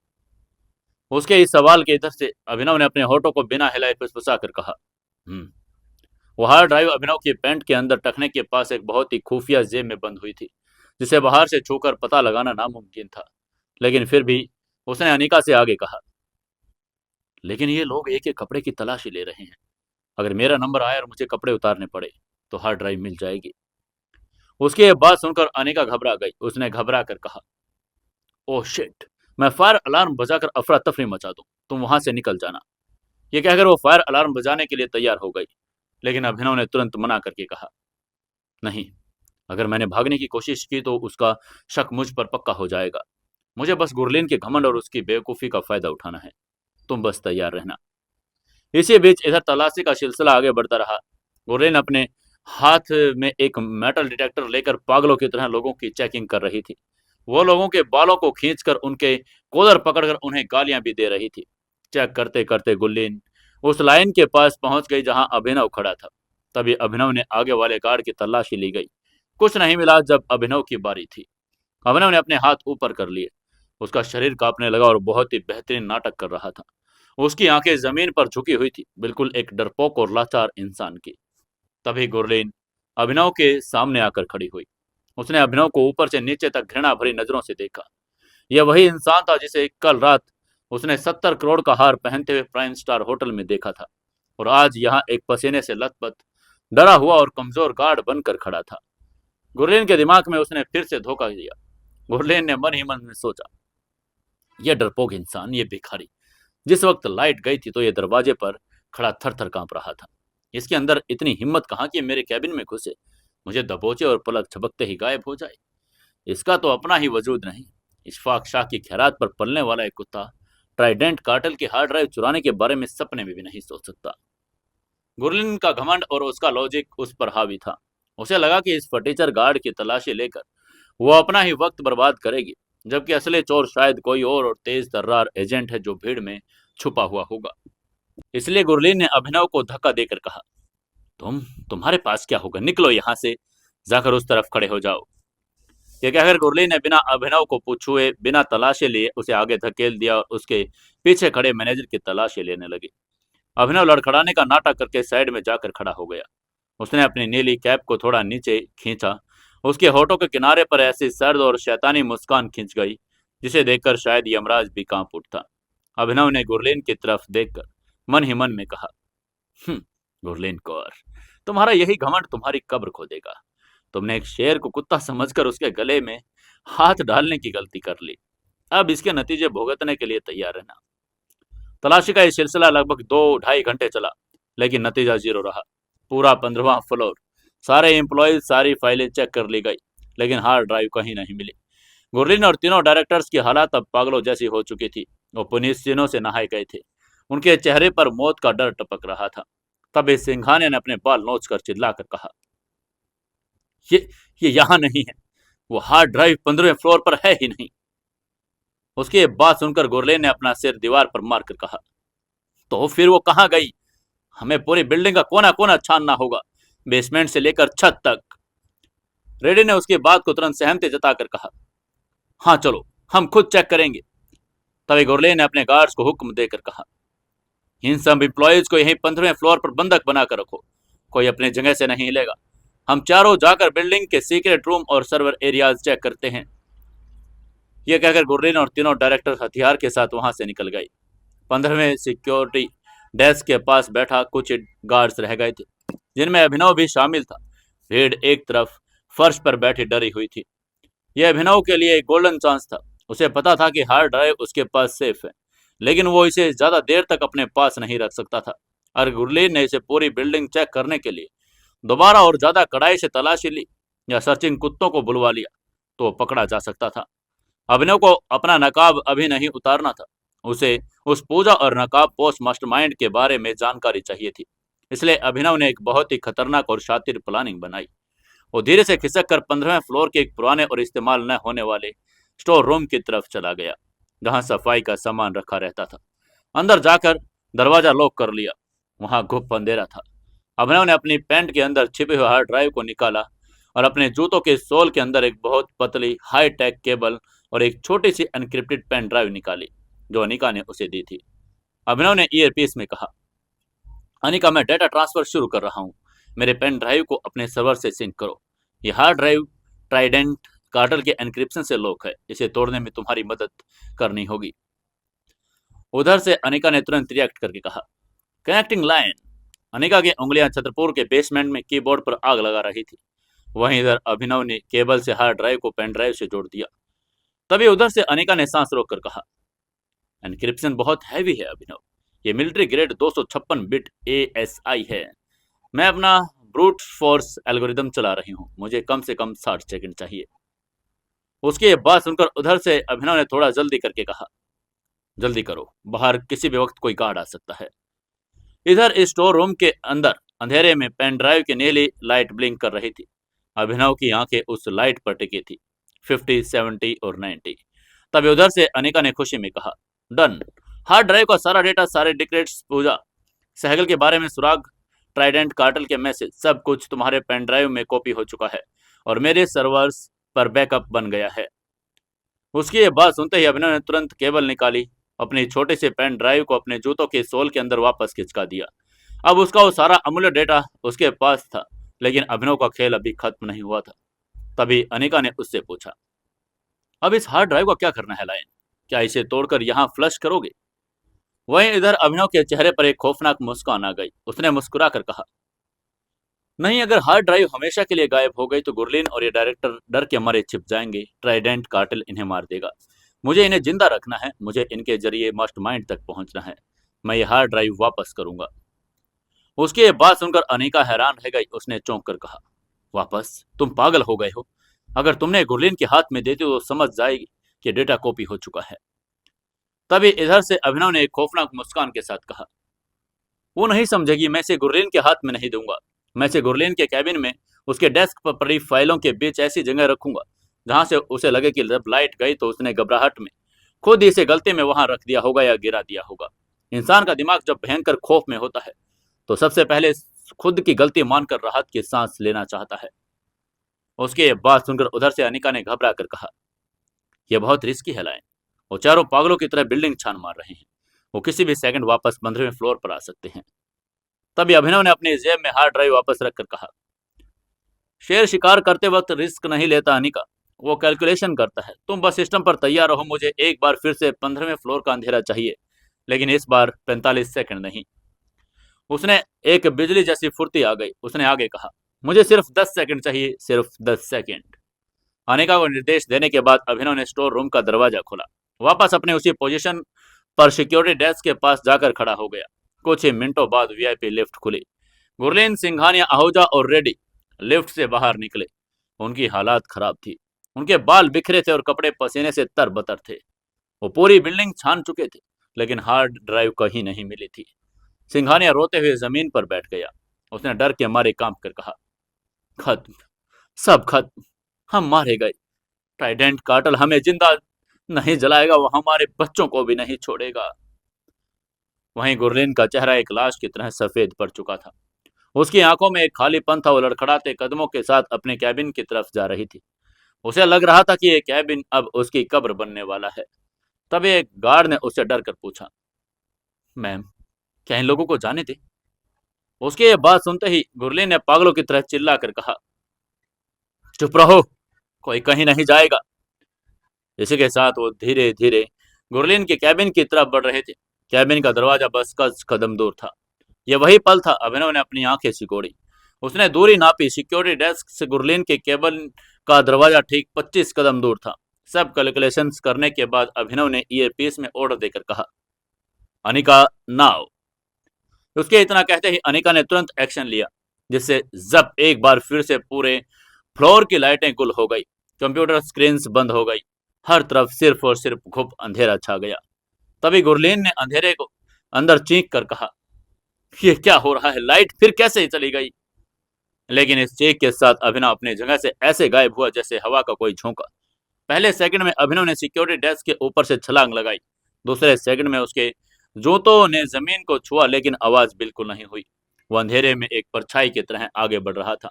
उसके इस सवाल के इधर से अभिनव ने अपने होठों को बिना हिलाए फुसफुसा कर कहा, वो हार्ड ड्राइव अभिनव की पैंट के अंदर टखने के पास एक बहुत ही खुफिया जेब में बंद हुई थी, जिसे बाहर से छूकर पता लगाना नामुमकिन था। लेकिन फिर भी उसने अनिका से आगे कहा, लेकिन ये लोग एक एक कपड़े की तलाशी ले रहे हैं। अगर मेरा नंबर आया और मुझे कपड़े उतारने पड़े तो हार्ड ड्राइव मिल जाएगी। उसकी ये बात सुनकर अनिका घबरा गई। उसने घबरा कर कहा, ओह शिट, मैं फायर अलार्म बजाकर अफरा तफरी मचा दूं, तुम वहां से निकल जाना। ये कहकर वो फायर अलार्म बजाने के लिए तैयार हो गई। लेकिन अभिनव ने तुरंत मना करके कहा, नहीं, अगर मैंने भागने की कोशिश की तो उसका शक मुझ पर पक्का हो जाएगा। मुझे बस गुरलीन के घमंड और उसकी बेवकूफ़ी का फायदा उठाना है। तुम बस तैयार रहना। इसी बीच इधर तलाशी का सिलसिला आगे बढ़ता रहा। गुरलीन अपने हाथ में एक मेटल डिटेक्टर लेकर पागलों की तरह लोगों की चेकिंग कर रही थी। वो लोगों के बालों को खींचकर उनके कॉलर पकड़कर उन्हें गालियां भी दे रही थी। चेक करते करते गुरलीन उस लाइन के पास पहुंच गई जहां अभिनव खड़ा था। तभी अभिनव ने आगे वाले गार्ड की तलाशी ली गई। कुछ नहीं मिला। जब अभिनव की बारी थी, अभिनव ने अपने हाथ ऊपर कर लिए। उसका शरीर कांपने लगा और बहुत ही बेहतरीन नाटक कर रहा था। उसकी आंखें जमीन पर झुकी हुई थी, बिल्कुल एक डरपोक और लाचार इंसान की। तभी गुरलीन अभिनव के सामने आकर खड़ी हुई। उसने अभिनव को ऊपर से नीचे तक घृणा भरी नजरों से देखा। यह वही इंसान था जिसे कल रात उसने 70 करोड़ का हार पहनते हुए प्राइम स्टार होटल में देखा था, और आज यहाँ एक पसीने से लथपथ, डरा हुआ और कमजोर गार्ड बनकर खड़ा था। गुरलीन के दिमाग में उसने फिर से धोखा दिया। गुरलीन ने मन ही मन में सोचा, यह डरपोक इंसान, ये भिखारी, जिस वक्त लाइट गई थी तो ये दरवाजे पर खड़ा थर थर कांप रहा था। इसके अंदर इतनी हिम्मत कहाँ कि मेरे कैबिन में घुसे, मुझे दबोचे और पलक झपकते ही गायब हो जाए। इसका तो अपना ही वजूद नहीं। इशफाक शाह की खैरात पर पलने वाला एक कुत्ता ट्राइडेंट कार्टेल की हार्ड ड्राइव चुराने के बारे में सपने में भी नहीं सोच सकता। गुरलिन का घमंड और उसका लॉजिक उस पर हावी था। उसे लगा कि इस फटीचर गार्ड की तलाशी लेकर वो अपना ही वक्त बर्बाद करेगी, जबकि असली चोर शायद कोई और तेज तर्रार एजेंट है जो भीड़ में छुपा हुआ होगा। इसलिए गुरलीन ने अभिनव को धक्का देकर कहा, तुम्हारे पास क्या होगा, निकलो यहां से, जाकर उस तरफ खड़े हो जाओ। ये कहकर गुरलीन ने बिना अभिनव को पूछे, बिना तलाशी लिए उसे आगे धकेल दिया और उसके पीछे खड़े मैनेजर की तलाशी लेने लगी। अभिनव लड़खड़ाने का नाटक करके साइड में जाकर खड़ा हो गया। उसने अपनी नीली कैप को थोड़ा नीचे खींचा। उसके होठों के किनारे पर ऐसी सर्द और शैतानी मुस्कान खिंच गई जिसे देखकर शायद यमराज भी कांप उठता। अभिनव ने गुरलीन की तरफ देखकर मन ही मन में कहा, गुरलीन कौर, तुम्हारा यही घमंड तुम्हारी कब्र खोदेगा। तुमने एक शेर को कुत्ता समझकर उसके गले में हाथ डालने की गलती कर ली। अब इसके नतीजे भुगतने के लिए तैयार रहना। तलाशी का यह सिलसिला लगभग 2-2.5 घंटे चला, लेकिन नतीजा जीरो रहा। पूरा 15वां फ्लोर, सारे एम्प्लॉयज, सारी फाइलें चेक कर ली गई, लेकिन हार्ड ड्राइव कहीं नहीं मिली। गुरलीन और तीनों डायरेक्टर्स की हालत अब पागलों जैसी हो चुकी थी। वो पुनीत से नहाए गए थे। उनके चेहरे पर मौत का डर टपक रहा था। तभी सिंघानिया ने अपने बाल नोच कर चिल्लाकर कहा, ये यहाँ नहीं है। वो हार्ड ड्राइव 15वें फ्लोर पर है ही नहीं। उसकी ये बात सुनकर गुरलीन ने अपना सिर दीवार पर मारकर कहा, तो फिर वो कहाँ गई? हमें पूरी बिल्डिंग का कोना कोना छानना होगा, बेसमेंट से लेकर छत तक। रेडी ने उसकी बात को तुरंत सहमति जताकर कहा, हाँ चलो, हम खुद चेक करेंगे। तभी गुरलीन ने अपने गार्ड्स को हुक्म देकर कहा, इन सब एम्प्लॉयज को यहीं 15वें फ्लोर पर बंधक बनाकर रखो, कोई अपनी जगह से नहीं हिलेगा। हम चारों जाकर बिल्डिंग के सीक्रेट रूम और सर्वर एरियाज चेक करते हैं। यह कहकर गुरलीन और तीनों डायरेक्टर हथियार के साथ वहां से निकल गए। 15वें सिक्योरिटी डेस्क के पास बैठा कुछ गार्ड्स रह गए थे, जिनमें अभिनव भी शामिल था। भीड़ एक तरफ फर्श पर बैठी डरी हुई थी। यह अभिनव के लिए एक गोल्डन चांस था। उसे पता था कि हार्ड ड्राइव उसके पास सेफ है, लेकिन वो इसे ज्यादा देर तक अपने पास नहीं रख सकता था। और गुरलीन ने इसे पूरी बिल्डिंग चेक करने के लिए दोबारा और ज्यादा कड़ाई से तलाशी ली या सर्चिंग कुत्तों को बुलवा लिया तो पकड़ा जा सकता था। अभिनव को अपना नकाब अभी नहीं उतारना था। उसे उस पूजा और नकाब पोस्ट मास्टरमाइंड के बारे में जानकारी चाहिए थी। इसलिए अभिनव ने एक बहुत ही खतरनाक और शातिर प्लानिंग बनाई। वो धीरे से खिसक कर 15वें फ्लोर के एक पुराने और इस्तेमाल न होने वाले स्टोर रूम की तरफ चला गया, जहां सफाई का सामान रखा रहता था। अंदर जाकर दरवाजा लॉक कर लिया। वहां घुप अंधेरा था। अभिनव ने अपनी पैंट के अंदर छिपे हुए हार्ड ड्राइव को निकाला और अपने जूतों के सोल के अंदर एक बहुत पतली हाई टेक केबल और एक छोटी सी एनक्रिप्टेड पेन ड्राइव निकाली, जो अनिका ने उसे दी थी। अभिनव ने ईयरपीस में कहा, अनिका, मैं डेटा ट्रांसफर शुरू कर रहा हूँ। मेरे पेन ड्राइव को अपने सर्वर से सिंक करो। यह हार्ड ड्राइव ट्राइडेंट कार्टेल के एनक्रिप्शन से लॉक है। इसे तोड़ने में तुम्हारी मदद करनी होगी। उधर से अनिका ने तुरंत रिएक्ट करके कहा, कनेक्टिंग लाइन। अनिका की उंगलियां छतरपुर के बेसमेंट में कीबोर्ड पर आग लगा रही थी। वहीं इधर अभिनव ने केबल से हार्ड ड्राइव को पेन ड्राइव से जोड़ दिया। तभी उधर से अनिका ने सांस रोककर कहा, एनक्रिप्शन बहुत हैवी है अभिनव। ये मिलिट्री ग्रेड 256 बिट ASI है। मैं अपना ब्रूट फोर्स एल्गोरिदम चला रही हूँ। मुझे कम से कम 60 सेकंड चाहिए। उसकी ये बात सुनकर उधर से अभिनव ने थोड़ा जल्दी करके कहा, जल्दी करो, बाहर किसी भी वक्त कोई गार्ड आ सकता है। इधर स्टोर रूम के अंदर अंधेरे में पेन ड्राइव की नीली लाइट ब्लिंक कर रही थी। अभिनव की आंखें उस लाइट पर टिकी थी, 50, 70 और 90। तभी उधर से अनिका ने खुशी में कहा, डन। हार्ड ड्राइव का सारा डेटा, सारे डिक्रेट्स, पूजा सहगल के बारे में सुराग, ट्राइडेंट कार्टेल के मैसेज, सब कुछ तुम्हारे पेन ड्राइव में कॉपी हो चुका है और मेरे सर्वर्स पर बैकअप बन गया है। उसकी ये बात सुनते ही अभिनव ने तुरंत केबल निकाली, अपनी छोटे से पेन ड्राइव को अपने जूतों के सोल के अंदर वापस खिंचका दिया। अब उसका वो सारा अमूल्य डेटा उसके पास था, लेकिन अभिनव का खेल अभी खत्म नहीं हुआ था। तभी अनिका ने उससे पूछा, अब इस हार्ड ड्राइव का क्या करना है लायन? क्या इसे तोड़कर यहाँ फ्लश करोगे वहीं इधर अभिनव के चेहरे पर एक खौफनाक मुस्कान आ गई। उसने मुस्कुरा कर कहा, नहीं, अगर हार्ड ड्राइव हमेशा के लिए गायब हो गई तो गुरलीन और ये डायरेक्टर डर के मारे छिप जाएंगे। ट्राइडेंट कार्टेल इन्हें मार देगा। मुझे इन्हें जिंदा रखना है। मुझे इनके जरिए मास्टरमाइंड तक पहुंचना है। मैं ये हार्ड ड्राइव वापस करूंगा। उसकी ये बात सुनकर अनिका हैरान रह गई। उसने चौंक कर कहा, वापस? तुम पागल हो गए हो। अगर तुमने गुरलीन के हाथ में देती तो समझ जाएगी कि डेटा कॉपी हो चुका है। तभी इधर से अभिनव ने एक खौफनाक मुस्कान के साथ कहा, वो नहीं समझेगी। मैं इसे गुरलीन के हाथ में नहीं दूंगा। मैं इसे गुरलीन के कैबिन में उसके डेस्क पर पड़ी फाइलों के बीच ऐसी जगह रखूंगा जहां से उसे लगे कि जब लाइट गई तो उसने घबराहट में खुद ही इसे गलती में वहां रख दिया होगा या गिरा दिया होगा। इंसान का दिमाग जब भयंकर खौफ में होता है तो सबसे पहले खुद की गलती मानकर राहत की सांस लेना चाहता है। उसकी ये बात सुनकर उधर से अनिका ने घबरा कर कहा, यह बहुत रिस्की है लाइन। वो चारों पागलों की तरह बिल्डिंग छान मार रहे हैं। वो किसी भी सेकंड वापस 15वें फ्लोर पर आ सकते हैं। तभी अभिनव ने अपनी जेब में हार्ड ड्राइव वापस रखकर कहा, शेर शिकार करते वक्त रिस्क नहीं लेता अनिका, वो कैलकुलेशन करता है। तुम बस सिस्टम पर तैयार रहो। मुझे एक बार फिर से 15वें फ्लोर का अंधेरा चाहिए, लेकिन इस बार 45 सेकंड नहीं। उसने एक बिजली जैसी फुर्ती आ गई। उसने आगे कहा, मुझे सिर्फ 10 सेकंड चाहिए, सिर्फ 10 सेकंड। अनिका को निर्देश देने के बाद अभिनव ने स्टोर रूम का दरवाजा खोला। वापस अपने उसी पोजीशन पर सिक्योरिटी डेस्क के पास जाकर खड़ा हो गया। कुछ ही मिनटों बाद वीआईपी लिफ्ट खुली। गुरलीन सिंघानिया आहूजा और रेड्डी लिफ्ट से बाहर निकले। उनकी हालात खराब थी। उनके बाल बिखरे थे और कपड़े पसीने से तरबतर थे। वो पूरी बिल्डिंग छान चुके थे, लेकिन हार्ड ड्राइव कहीं नहीं मिली थी। सिंघानिया रोते हुए जमीन पर बैठ गया। उसने डर के मारे कांप कर कहा, खत्म, सब खत्म। हम मारे गए। ट्राइडेंट कार्टेल हमें जिंदा नहीं जलाएगा, वो हमारे बच्चों को भी नहीं छोड़ेगा। वहीं गुरलीन का चेहरा एक लाश की तरह सफेद पड़ चुका था। उसकी आंखों में एक खालीपन था। वो लड़खड़ाते कदमों के साथ अपने कैबिन की तरफ जा रही थी। उसे लग रहा था कि यह कैबिन अब उसकी कब्र बनने वाला है। तभी एक गार्ड ने उससे डर कर पूछा, मैम, क्या इन लोगों को जाने दे? उसकी यह बात सुनते ही गुरलीन ने पागलों की तरह चिल्ला कर कहा, चुप रहो, कोई कहीं नहीं जाएगा। इसी के साथ वो धीरे धीरे गुरलीन के कैबिन की तरफ बढ़ रहे थे। कैबिन का दरवाजा बस कुछ कदम दूर था। यह वही पल था। अभिनव ने अपनी आंखें सिकोड़ी। उसने दूरी नापी। सिक्योरिटी डेस्क से गुरलीन के केबिन का दरवाजा ठीक 25 कदम दूर था। सब कैलकुलेशंस करने के बाद अभिनव ने ईयरपीस में ऑर्डर देकर कहा, अनिका नाउ। उसके इतना कहते ही अनिका ने तुरंत एक्शन लिया, जिससे जब एक बार फिर से पूरे फ्लोर की लाइटें गुल हो गई। कंप्यूटर स्क्रीन बंद हो गई। हर तरफ सिर्फ और सिर्फ घुप अंधेरा छा गया। तभी गुरलीन ने अंधेरे को अंदर चीख कर कहा, ये क्या हो रहा है? लाइट फिर कैसे चली गई? लेकिन इस चीख के साथ अभिनव अपनी जगह से ऐसे गायब हुआ जैसे हवा का कोई झोंका। पहले सेकंड में अभिनव ने सिक्योरिटी डेस्क के ऊपर से छलांग लगाई। दूसरे सेकंड में उसके जूतों ने जमीन को छुआ, लेकिन आवाज बिल्कुल नहीं हुई। वो अंधेरे में एक परछाई की तरह आगे बढ़ रहा था।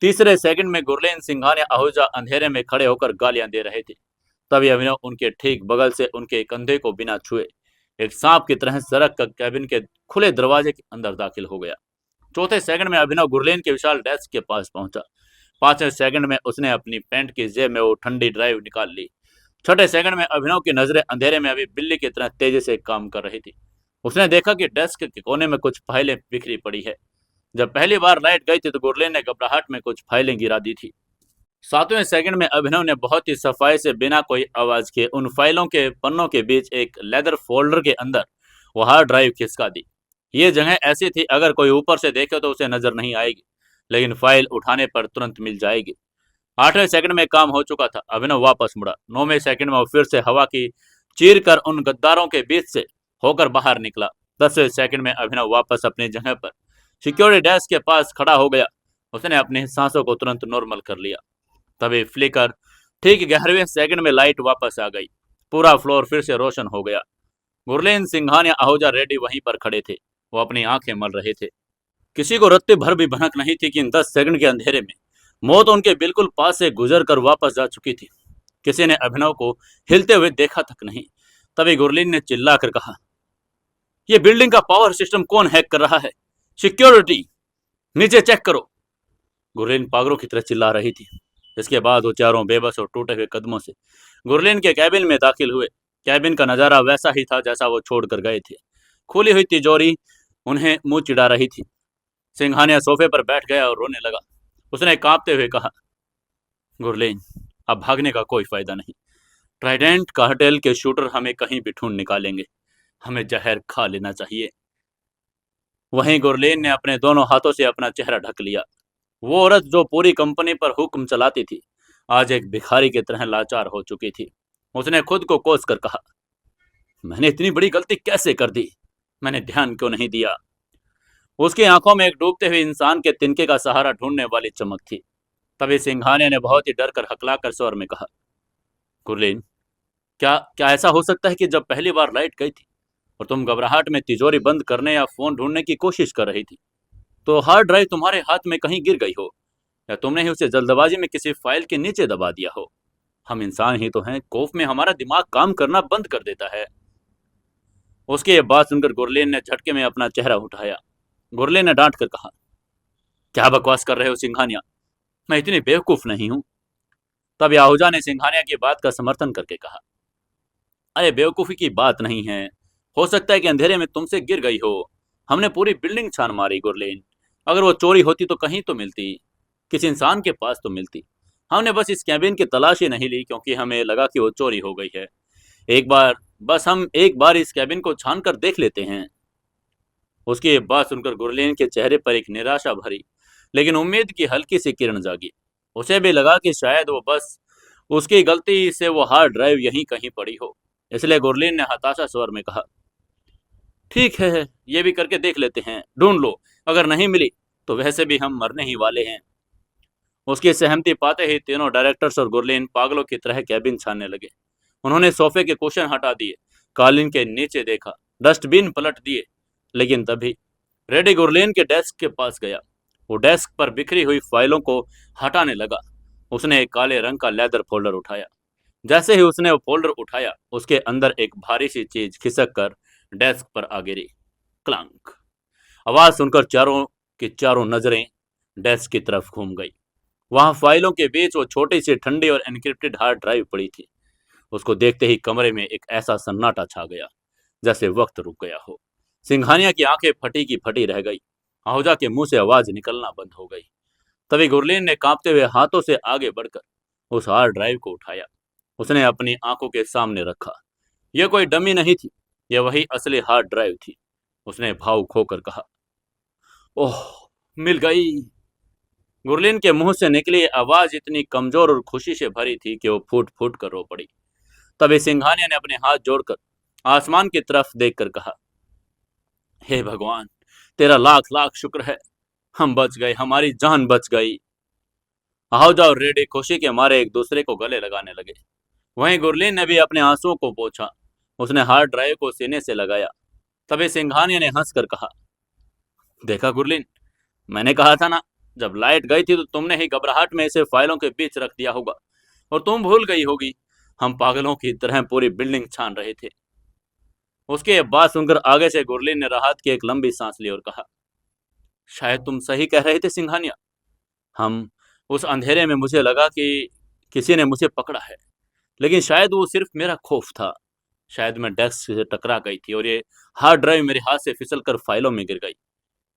तीसरे सेकंड में गुरलीन सिंघानिया आहूजा अंधेरे में खड़े होकर गालियां दे रहे थे। तभी अभिनव उनके ठीक बगल से उनके कंधे को बिना छुए एक सांप की तरह सरक कर कैबिन के खुले दरवाजे के अंदर दाखिल हो गया। चौथे सेकंड में अभिनव गुरलीन के विशाल डेस्क के पास पहुंचा। पांचवें सेकंड में उसने अपनी पैंट की जेब में वो ठंडी ड्राइव निकाल ली। छठे सेकंड में अभिनव की नजरें अंधेरे में अभी बिल्ली की तरह तेजी से काम कर रही थी। उसने देखा कि डेस्क के कोने में कुछ फाइलें बिखरी पड़ी है। जब पहली बार लाइट गई थी तो गुरलीन ने घबराहट में कुछ फाइलें गिरा दी थी। सातवें सेकंड में अभिनव ने बहुत ही सफाई से बिना कोई आवाज के उन फाइलों के पन्नों के बीच एक लेदर फोल्डर के अंदर वो हार्ड ड्राइव खिसका दी। ये जगह ऐसी थी, अगर कोई ऊपर से देखे तो उसे नजर नहीं आएगी, लेकिन फाइल उठाने पर तुरंत मिल जाएगी। आठवें सेकंड में काम हो चुका था। अभिनव वापस मुड़ा। नौवें सेकंड में वो फिर से हवा की चीर कर उन गद्दारों के बीच से होकर बाहर निकला। 10वें सेकंड में अभिनव वापस अपनी जगह पर सिक्योरिटी डेस्क के पास खड़ा हो गया। उसने अपनी सांसों को तुरंत नॉर्मल कर लिया। तभी फ्लिकर ठीक 11वें सेकंड में लाइट वापस आ गई। पूरा फ्लोर फिर से रोशन हो गया। गुरलीन सिंघानिया आहूजा रेड्डी वहीं पर खड़े थे। वो अपनी आंखें मल रहे थे। किसी को रत्ते भर भी भनक नहीं थी कि इन 10 सेकंड के अंधेरे में मौत उनके बिल्कुल पास से गुजर कर वापस जा चुकी थी। किसी ने अभिनव को हिलते हुए देखा तक नहीं। तभी गुरलीन ने चिल्लाकर कहा, यह बिल्डिंग का पावर सिस्टम कौन हैक कर रहा है? सिक्योरिटी, नीचे चेक करो। गुरलीन पागलों की तरह चिल्ला रही थी। इसके बाद वो चारों बेबस और टूटे हुए कदमों से गुरलीन के कैबिन में दाखिल हुए। कैबिन का नजारा वैसा ही था जैसा वो छोड़कर गए थे। खुली हुई तिजोरी उन्हें मुंह चिढ़ा रही थी। सिंघानिया सोफे पर बैठ गया और रोने लगा। उसने कांपते हुए कहा, गुरलीन, अब भागने का कोई फायदा नहीं। ट्राइडेंट कार्टेल के शूटर हमें कहीं भी ढूंढ निकालेंगे। हमें जहर खा लेना चाहिए। वहीं गुरलीन ने अपने दोनों हाथों से अपना चेहरा ढक लिया। वो औरत जो पूरी कंपनी पर हुक्म चलाती थी, आज एक भिखारी की तरह लाचार हो चुकी थी। उसने खुद को कोस कर कहा, मैंने इतनी बड़ी गलती कैसे कर दी? मैंने ध्यान क्यों नहीं दिया? उसकी आंखों में एक डूबते हुए इंसान के तिनके का सहारा ढूंढने वाली चमक थी। तभी सिंघानिया ने बहुत ही डर कर हकलाकर स्वर में कहा, गुरलीन, क्या क्या ऐसा हो सकता है कि जब पहली बार लाइट गई थी और तुम घबराहट में तिजोरी बंद करने या फोन ढूंढने की कोशिश कर रही थी, तो हार्ड ड्राइव तुम्हारे हाथ में कहीं गिर गई हो, या तुमने ही उसे जल्दबाजी में किसी फाइल के नीचे दबा दिया हो? हम इंसान ही तो हैं, खौफ में हमारा दिमाग काम करना बंद कर देता है। उसकी ये बात सुनकर गुरलीन ने झटके में अपना चेहरा उठाया। गुरलीन ने डांट कर कहा, क्या बकवास कर रहे हो सिंघानिया? मैं इतनी बेवकूफ नहीं हूं। तब याहुजा ने सिंघानिया की बात का समर्थन करके कहा, अरे बेवकूफी की बात नहीं है। हो सकता है कि अंधेरे में तुमसे गिर गई हो। हमने पूरी बिल्डिंग छान मारी गुरलीन। अगर वो चोरी होती तो कहीं तो मिलती, किसी इंसान के पास तो मिलती। हमने बस इस कैबिन की तलाश ही नहीं ली क्योंकि हमें लगा कि वो चोरी हो गई है। एक बार हम एक बार इस कैबिन को छान कर देख लेते हैं। उसकी ये बात सुनकर गुरलीन के चेहरे पर एक निराशा भरी लेकिन उम्मीद की हल्की सी किरण जागी। उसे भी लगा कि शायद वो बस उसकी गलती से वो हार्ड ड्राइव यहीं कहीं पड़ी हो। इसलिए गुरलीन ने हताशा स्वर में कहा, ठीक है, ये भी करके देख लेते हैं, ढूंढ लो। अगर नहीं मिली तो वैसे भी हम मरने ही वाले हैं। उसकी सहमति पाते ही तीनों डायरेक्टर्स और गुरलीन पागलों की तरह कैबिन छानने लगे। उन्होंने सोफे के कुशन हटा दिए, कालीन के नीचे देखा, डस्टबिन पलट दिए। लेकिन तभी रेडी गुरलीन के डेस्क के पास गया। वो डेस्क पर बिखरी हुई फाइलों को हटाने लगा। उसने एक काले रंग का लेदर फोल्डर उठाया। जैसे ही उसने वो फोल्डर उठाया, उसके अंदर एक भारी सी चीज खिसक कर डेस्क पर आ गिरी। क्लंक। आवाज सुनकर चारों की चारों नजरें डेस्क की तरफ घूम गई। वहां फाइलों के बीच वो छोटी सी ठंडी और एनक्रिप्टेड हार्ड ड्राइव पड़ी थी। उसको देखते ही कमरे में एक ऐसा सन्नाटा छा गया जैसे वक्त रुक गया हो। सिंघानिया की आंखें फटी की फटी रह गई। आहूजा के मुंह से आवाज निकलना बंद हो गई। तभी गुरलीन ने कांपते हुए हाथों से आगे बढ़कर उस हार्ड ड्राइव को उठाया। उसने अपनी आंखों के सामने रखा। यह कोई डमी नहीं थी, यह वही असली हार्ड ड्राइव थी। उसने भावुक होकर कहा, ओह, मिल गई। गुरलीन के मुंह से निकली आवाज इतनी कमजोर और खुशी से भरी थी कि वो फूट फूट कर रो पड़ी। तभी सिंघानिया ने अपने हाथ जोड़कर आसमान की तरफ देखकर कहा, हे भगवान, तेरा लाख लाख शुक्र है। हम बच गए, हमारी जान बच गई। आहूजा और रेडी खुशी के मारे एक दूसरे को गले लगाने लगे। वहीं गुरलीन ने भी अपने आंसुओं को पोंछा। उसने हार्ड ड्राइव को सीने से लगाया। तभी सिंघानिया ने हंसकर कहा, देखा गुरलीन, मैंने कहा था ना, जब लाइट गई थी तो तुमने ही घबराहट में इसे फाइलों के बीच रख दिया होगा और तुम भूल गई होगी। हम पागलों की तरह पूरी बिल्डिंग छान रहे थे। उसके ये बात सुनकर आगे से गुरलीन ने राहत की एक लंबी सांस ली और कहा, शायद तुम सही कह रहे थे सिंघानिया। हम उस अंधेरे में मुझे लगा कि किसी ने मुझे पकड़ा है, लेकिन शायद वो सिर्फ मेरा खौफ था। शायद मैं डेस्क से टकरा गई थी और ये हार्ड ड्राइव मेरे हाथ से फिसलकर फाइलों में गिर गई।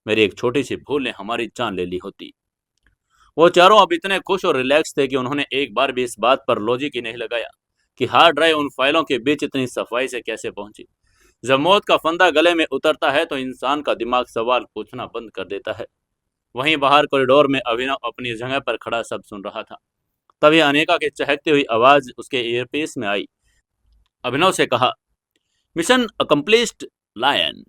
मेरी एक छोटी सी भूल ने हमारी जान ले ली होती। वो चारों अब इतने खुश और रिलैक्स थे कि उन्होंने एक बार भी इस बात पर लॉजिक ही नहीं लगाया कि हार्ड ड्राइव उन फाइलों के बीच इतनी सफाई से कैसे पहुंची। जब मौत का फंदा गले में उतरता है तो इंसान का दिमाग सवाल पूछना बंद कर देता है। वहीं बाहर कॉरिडोर में अभिनव अपनी जगह पर खड़ा सब सुन रहा था। तभी अनेका की चहकती हुई आवाज उसके ईयरपीस में आई। अभिनव से कहा, मिशन अकम्प्लिश्ड लायन।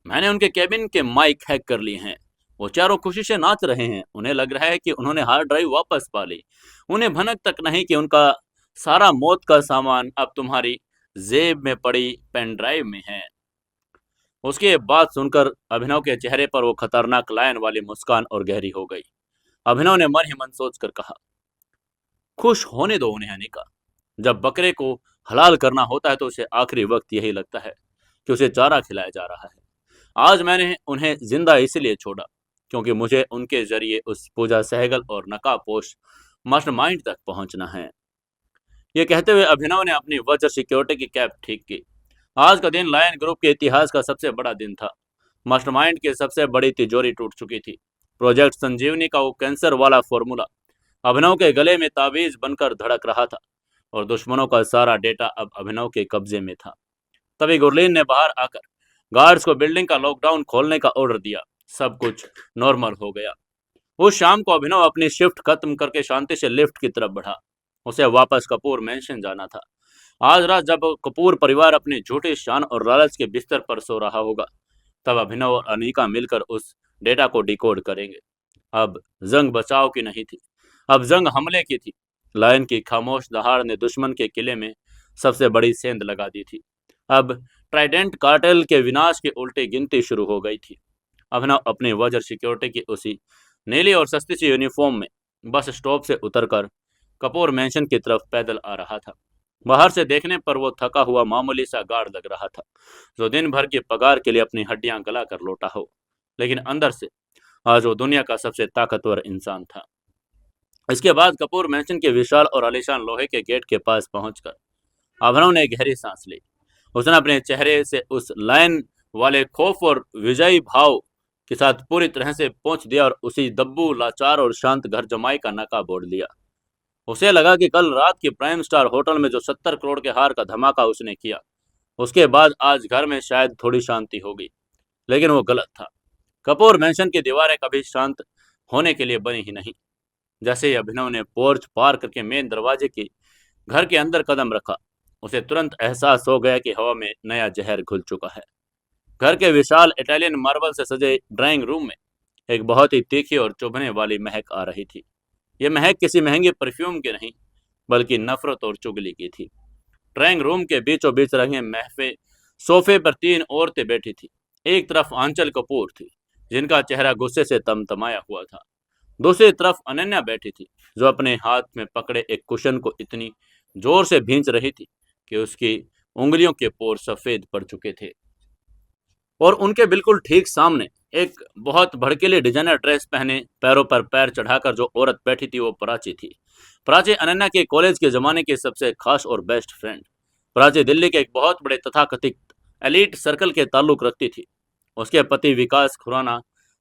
मैंने उनके केबिन के माइक हैक कर लिए हैं। वो चारों खुशी से नाच रहे हैं। उन्हें लग रहा है कि उन्होंने हार्ड ड्राइव वापस पा ली। उन्हें भनक तक नहीं कि उनका सारा मौत का सामान अब तुम्हारी जेब में पड़ी पेन ड्राइव में है। उसकी ये बात सुनकर अभिनव के चेहरे पर वो खतरनाक लायन वाली मुस्कान और गहरी हो गई। अभिनव ने मन ही मन सोच कर कहा, खुश होने दो उन्हें अनिका। जब बकरे को हलाल करना होता है तो उसे आखिरी वक्त यही लगता है कि उसे चारा खिलाया जा रहा है। आज मैंने उन्हें जिंदा इसलिए छोड़ा क्योंकि मुझे उनके जरिए उस पूजा सहगल और नकाबपोश मास्टरमाइंड तक पहुंचना है। ये कहते हुए अभिनव ने अपनी वज्र सिक्योरिटी की कैप ठीक की। आज का दिन लायन ग्रुप के इतिहास का सबसे बड़ा दिन था। मास्टरमाइंड की सबसे बड़ी तिजोरी टूट चुकी थी। प्रोजेक्ट संजीवनी का वो कैंसर वाला फॉर्मूला अभिनव के गले में ताबीज बनकर धड़क रहा था, और दुश्मनों का सारा डेटा अब अभिनव के कब्जे में था। तभी गुरलीन ने बाहर आकर गार्ड्स को बिल्डिंग का लॉकडाउन खोलने का ऑर्डर दिया। सब कुछ नॉर्मल हो गया। उस शाम को अभिनव अपनी शिफ्ट खत्म करके शांति से लिफ्ट की तरफ बढ़ा। उसे वापस कपूर मैंशन जाना था। आज रात जब कपूर परिवार अपनी झूठी शान और लालच के बिस्तर पर सो रहा होगा, तब अभिनव और अनिका मिलकर उस डेटा को डिकोड करेंगे। अब जंग बचाव की नहीं थी, अब जंग हमले की थी। लायन की खामोश दहाड़ ने दुश्मन के किले में सबसे बड़ी सेंध लगा दी थी। अब ट्राइडेंट कार्टेल के विनाश की उल्टी गिनती शुरू हो गई थी। अभिनव अपनी वज्र सिक्योरिटी की उसी नीली और सस्ती सी यूनिफॉर्म में बस स्टॉप से उतरकर कपूर मैंशन की तरफ पैदल आ रहा था। बाहर से देखने पर वो थका हुआ मामूली सा गार्ड लग रहा था, जो दिन भर की पगार के लिए अपनी हड्डियां गला कर लौटा हो, लेकिन अंदर से आज वो दुनिया का सबसे ताकतवर इंसान था। इसके बाद कपूर मैंशन के विशाल और आलीशान लोहे के गेट के पास पहुंचकर अभिनव ने गहरी सांस ली। उसने अपने चेहरे से उस लाइन वाले खौफ और विजयी भाव के साथ पूरी तरह से पहुंच दिया और उसी दब्बू, लाचार और शांत घर जमाई का नकाब ओढ़ लिया। उसे लगा कि कल रात के प्राइम स्टार होटल में जो 70 करोड़ के हार का धमाका उसने किया, उसके बाद आज घर में शायद थोड़ी शांति होगी। लेकिन वो गलत था। कपूर मैंशन की दीवारें कभी शांत होने के लिए बनी ही नहीं। जैसे ही अभिनव ने पोर्च पार करके मेन दरवाजे की घर के अंदर कदम रखा, उसे तुरंत एहसास हो गया कि हवा में नया जहर घुल चुका है। घर के विशाल इटालियन मार्बल से सजे ड्राइंग रूम में एक बहुत ही तीखी और चुभने वाली महक आ रही थी। यह महक किसी महंगे परफ्यूम की नहीं, बल्कि नफरत और चुगली की थी। ड्राइंग रूम के बीचों बीच रंगे महफे सोफे पर 3 औरतें बैठी थी। एक तरफ आंचल कपूर थी, जिनका चेहरा गुस्से से तमतमाया हुआ था। दूसरी तरफ अनन्या बैठी थी, जो अपने हाथ में पकड़े एक कुशन को इतनी जोर से भींच रही थी कि उसकी उंगलियों के पोर सफेद पड़ चुके थे। और उनके बिल्कुल ठीक सामने एक बहुत भड़कीले डिजाइनर ड्रेस पहने, पैरों पर पैर चढ़ाकर जो औरत बैठी थी, वो प्राची थी। प्राची अनन्या के कॉलेज के जमाने की सबसे खास और बेस्ट फ्रेंड। प्राची दिल्ली के एक बहुत बड़े तथाकथित एलीट सर्कल के ताल्लुक रखती थी। उसके पति विकास खुराना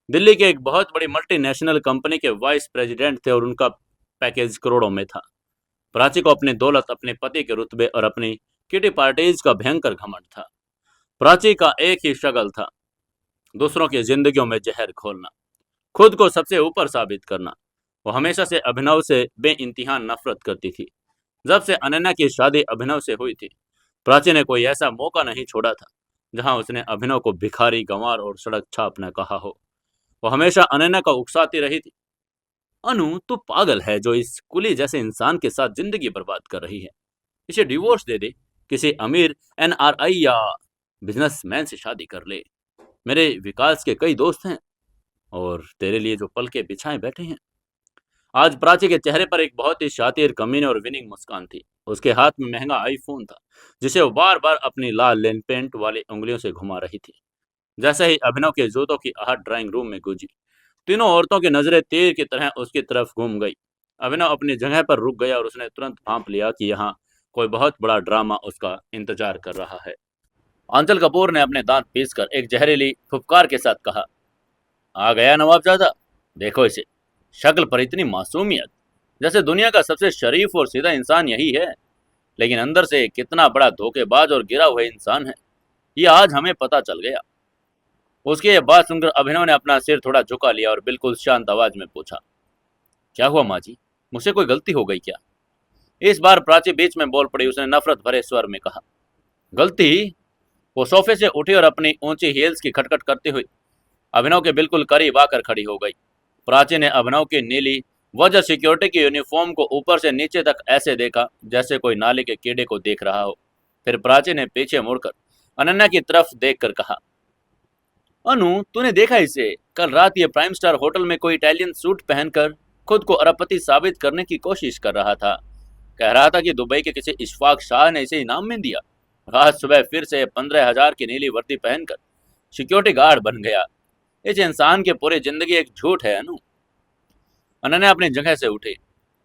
दिल्ली के एक बहुत बड़ी मल्टीनेशनल कंपनी के वाइस प्रेसिडेंट थे, और उनका पैकेज करोड़ों में था। प्राची को अपनी दौलत, अपने पति के रुतबे और अपनी किटी पार्टीज का भयंकर घमंड था। प्राची का एक ही शगल था, दूसरों की जिंदगियों में जहर घोलना, खुद को सबसे ऊपर साबित करना। वो हमेशा से अभिनव से बेइंतहा नफरत करती थी। जब से अनन्या की शादी अभिनव से हुई थी, प्राची ने कोई ऐसा मौका नहीं छोड़ा था जहां उसने अभिनव को भिखारी, गंवार और सड़क छाप न कहा हो। वो हमेशा अनन्या का उकसाती रही थी, अनु तू पागल है जो इस कुली जैसे इंसान के साथ जिंदगी बर्बाद कर रही है। इसे डिवोर्स दे दे, किसी अमीर एनआरआई या बिजनेसमैन से शादी कर ले। मेरे विकास के कई दोस्त हैं, और तेरे लिए जो पल के बिछाए बैठे हैं। आज प्राची के चेहरे पर एक बहुत ही शातिर, कमीने और विनिंग मुस्कान थी। उसके हाथ में महंगा आईफोन था, जिसे वो बार बार अपनी लाल लेन पेंट वाली उंगलियों से घुमा रही थी। जैसे ही अभिनव के जूतों की आहट ड्राइंग रूम में गूंजी, तीनों औरतों की नजरें तीर की तरह उसकी तरफ घूम गई। अभिनव अपनी जगह पर रुक गया, और उसने तुरंत भांप लिया कि यहाँ कोई बहुत बड़ा ड्रामा उसका इंतजार कर रहा है। आंचल कपूर ने अपने दांत पीसकर एक जहरीली फुफकार के साथ कहा, आ गया नवाबजादा। देखो इसे, शक्ल पर इतनी मासूमियत, जैसे दुनिया का सबसे शरीफ और सीधा इंसान यही है, लेकिन अंदर से कितना बड़ा धोखेबाज और गिरा हुआ इंसान है, ये आज हमें पता चल गया। उसकी ये बात सुनकर अभिनव ने अपना सिर थोड़ा झुका लिया और बिल्कुल शांत आवाज में पूछा, क्या हुआ माँ जी, मुझसे कोई गलती हो गई क्या? इस बार प्राची बीच में बोल पड़ी। उसने नफरत भरे स्वर में कहा, गलती? वो सोफे से उठी और अपनी ऊंची हील्स की खटखट करती हुई अभिनव के बिल्कुल करीब आकर खड़ी हो गई। प्राची ने अभिनव की नीली वजह सिक्योरिटी की यूनिफॉर्म को ऊपर से नीचे तक ऐसे देखा जैसे कोई नाले के कीड़े को देख रहा हो। फिर प्राची ने पीछे मुड़कर अनन्या की तरफ देखकर कहा, अनु तूने देखा इसे? कल रात ये प्राइम स्टार होटल में कोई इटालियन सूट पहनकर खुद को अरबपति साबित करने की कोशिश कर रहा था। कह रहा था कि दुबई के किसी इशफाक शाह ने इसे इनाम में दिया। आज सुबह फिर से 15,000 की नीली वर्दी पहनकर सिक्योरिटी गार्ड बन गया। इस इंसान की पूरी जिंदगी एक झूठ है अनु। अनन्या अपनी जगह से उठी।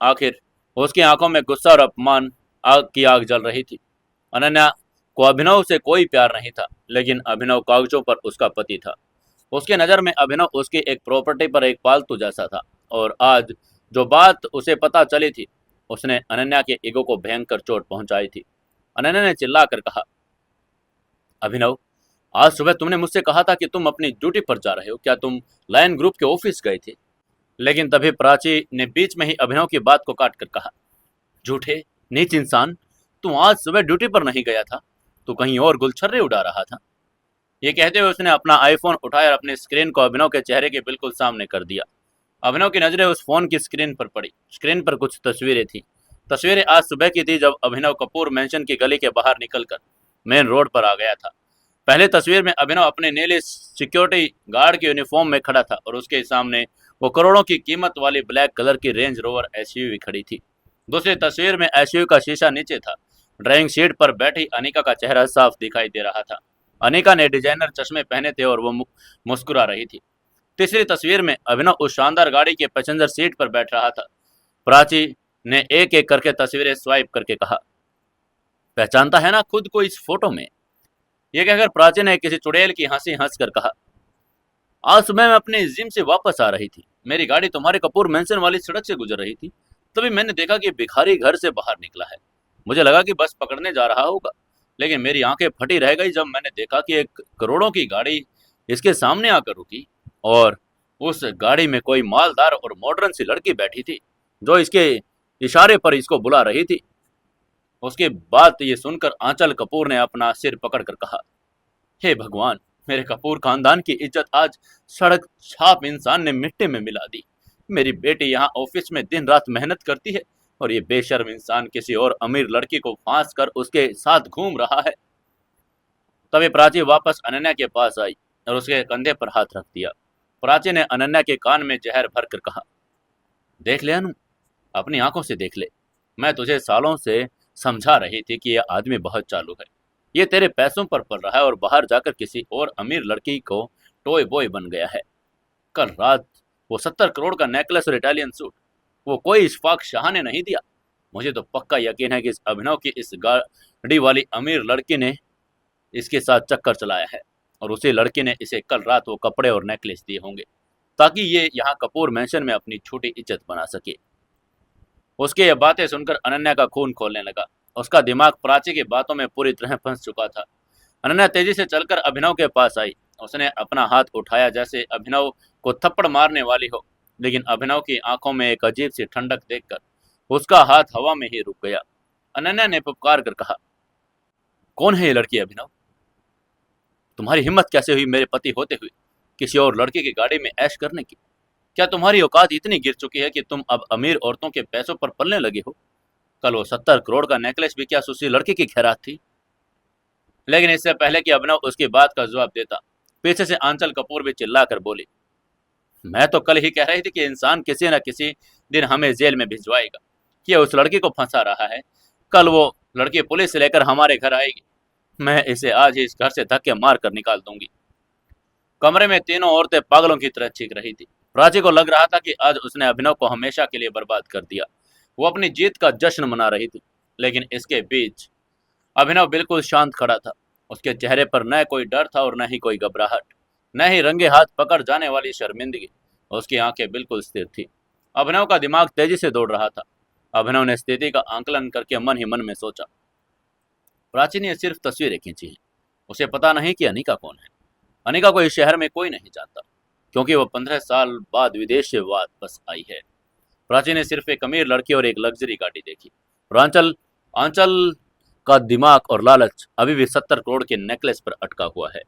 आखिर उसकी आंखों में गुस्सा और अपमान आग की आग जल रही थी। अनन्या को अभिनव से कोई प्यार नहीं था, लेकिन अभिनव कागजों पर उसका पति था। उसके नज़र में अभिनव उसकी एक प्रॉपर्टी पर एक पालतू जैसा था। और आज जो बात उसे पता चली थी, उसने अनन्या के ईगो को भयंकर चोट पहुंचाई थी। अनन्या ने चिल्लाकर कहा, अभिनव, आज सुबह तुमने मुझसे कहा था कि तुम अपनी ड्यूटी पर जा रहे हो, क्या तुम लायन ग्रुप के ऑफिस गए थे? लेकिन तभी प्राची ने बीच में ही अभिनव की बात को काट कर कहा, झूठे नीच इंसान, तू आज सुबह ड्यूटी पर नहीं गया था, तू कहीं और गुलछर्रे उड़ा रहा था। ये कहते हुए उसने अपना आईफोन उठाया और अपनी स्क्रीन को अभिनव के चेहरे के बिल्कुल सामने कर दिया। अभिनव की नजरें उस फोन की स्क्रीन पर पड़ी। स्क्रीन पर कुछ तस्वीरें थी। तस्वीरें आज सुबह की थी, जब अभिनव कपूर मैंशन की गली के बाहर निकलकर मेन रोड पर आ गया था। पहले तस्वीर में अभिनव अपने नीले सिक्योरिटी गार्ड के यूनिफॉर्म में खड़ा था और उसके सामने वो करोड़ों की कीमत वाली ब्लैक कलर की रेंज रोवर एसयूवी खड़ी थी। दूसरी तस्वीर में एसयूवी का शीशा नीचे था। ड्राइविंग सीट पर बैठी अनिका का चेहरा साफ दिखाई दे रहा था। अनिका ने डिजाइनर चश्मे पहने थे और वो मुस्कुरा रही थी। तीसरी तस्वीर में अभिनव उस शानदार गाड़ी के पैसेंजर सीट पर बैठ रहा था। प्राची ने एक एक करके तस्वीरें स्वाइप करके कहा, पहचानता है ना खुद को इस फोटो में? यह कहकर प्राची ने किसी चुड़ैल की हंसी हंसकर कहा, आज सुबह मैं अपने जिम से वापस आ रही थी। मेरी गाड़ी तुम्हारे कपूर मेंशन वाली सड़क से गुजर रही थी। तभी मैंने देखा कि भिखारी घर से बाहर निकला है। मुझे लगा कि बस पकड़ने जा रहा होगा, लेकिन मेरी आंखें फटी रह गई जब मैंने देखा कि एक करोड़ों की गाड़ी इसके सामने आकर रुकी और उस गाड़ी में कोई मालदार और मॉडर्न सी लड़की बैठी थी, जो इसके इशारे पर इसको बुला रही थी। उसके बाद ये सुनकर आंचल कपूर ने अपना सिर पकड़कर कहा, हे भगवान, मेरे कपूर खानदान की इज्जत आज सड़क छाप इंसान ने मिट्टी में मिला दी। मेरी बेटी यहाँ ऑफिस में दिन रात मेहनत करती है और ये बेशर्म इंसान किसी और अमीर लड़की को फांस कर उसके साथ घूम रहा है। तभी प्राची वापस अनन्या के पास आई और उसके कंधे पर हाथ रख दिया। प्राची ने अनन्या के कान में जहर भर कर कहा, देख ले अनु, अपनी आंखों से देख ले। मैं तुझे सालों से समझा रही थी कि यह आदमी बहुत चालू है। ये तेरे पैसों पर पल रहा है और बाहर जाकर किसी और अमीर लड़की को टॉय बॉय बन गया है। कल रात वो 70 करोड़ का नेकलेस और इटालियन सूट वो कोई इशफाक शाह ने नहीं दिया। मुझे तो पक्का यकीन है कि इस अभिनव की इस गाड़ी वाली अमीर लड़की ने इसके साथ चक्कर चलाया है और उसी लड़की ने इसे कल रात वो कपड़े और नेकलेस दिए होंगे, ताकि ये यहाँ कपूर मैंशन में अपनी छोटी इज्जत बना सके। उसकी ये बातें सुनकर अनन्या का खून खोलने लगा। उसका दिमाग प्राची की बातों में पूरी तरह फंस चुका था। अनन्या तेजी से चलकर अभिनव के पास आई। उसने अपना हाथ उठाया जैसे अभिनव को थप्पड़ मारने वाली हो, लेकिन अभिनव की आंखों में एक अजीब सी ठंडक देखकर उसका हाथ हवा में ही रुक गया। अनन्या ने पुकार कर कहा, कौन है ये लड़की अभिनव? तुम्हारी हिम्मत कैसे हुई मेरे पति होते हुए किसी और लड़के की गाड़ी में ऐश करने की? क्या तुम्हारी औकात इतनी गिर चुकी है कि तुम अब अमीर औरतों के पैसों पर पलने लगे हो? कल वो 70 करोड़ का नेकलेस भी क्या उसी लड़की की खैरात थी? लेकिन इससे पहले कि अभिनव उसकी बात का जवाब देता, पीछे से आंचल कपूर भी चिल्लाकर बोली, मैं तो कल ही कह रही थी कि इंसान किसी न किसी दिन हमें जेल में भिजवाएगा। ये उस लड़की को फंसा रहा है। कल वो लड़की पुलिस से लेकर हमारे घर आएगी। मैं इसे आज ही इस घर से धक्के मार कर निकाल दूंगी। कमरे में तीनों औरतें पागलों की तरह चीख रही थी। प्राची को लग रहा था कि आज उसने अभिनव को हमेशा के लिए बर्बाद कर दिया। वो अपनी जीत का जश्न मना रही थी, लेकिन इसके बीच अभिनव बिल्कुल शांत खड़ा था। उसके चेहरे पर न कोई डर था और न ही कोई घबराहट, न ही रंगे हाथ पकड़ जाने वाली शर्मिंदगी। उसकी आंखें बिल्कुल स्थिर थी। अभिनव का दिमाग तेजी से दौड़ रहा था। अभिनव ने स्थिति का आंकलन करके मन ही मन में सोचा, प्राची ने सिर्फ तस्वीरें खींची हैं। उसे पता नहीं कि अनिका कौन है। अनिका को इस शहर में कोई नहीं जानता, क्योंकि वो 15 साल बाद विदेश से वापस आई है। प्राची ने सिर्फ एक अमीर लड़की और एक लग्जरी गाड़ी देखी और आंचल आंचल का दिमाग और लालच अभी भी 70 करोड़ के नेकलेस पर अटका हुआ है।